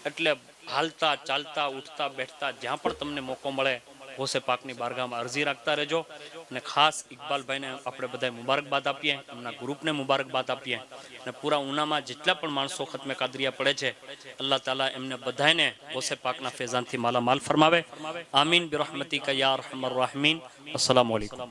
એટલે હાલતા ચાલતા ઉઠતા બેઠતા જ્યાં પણ તમને મોકો મળે ગૌસે પાકની બારગાહમાં અરજી રાખતા રહેજો. અને ખાસ ઇકબાલભાઈને આપણે બધાય મુબારકબાદ આપીએ, એમના ગ્રુપને મુબારકબાદ આપીએ અને પૂરા ઉનામાં જેટલા પણ માણસો ખતમે કાદરિયા પડે છે અલ્લાહ તાલા એમને બધાને ગૌસે પાકના ફેઝાનથી માલામાલ ફરમાવે. આમીન બિરહમતિકા યા અરહમર રાહિમીન. અસ્સલામુ અલૈકુમ.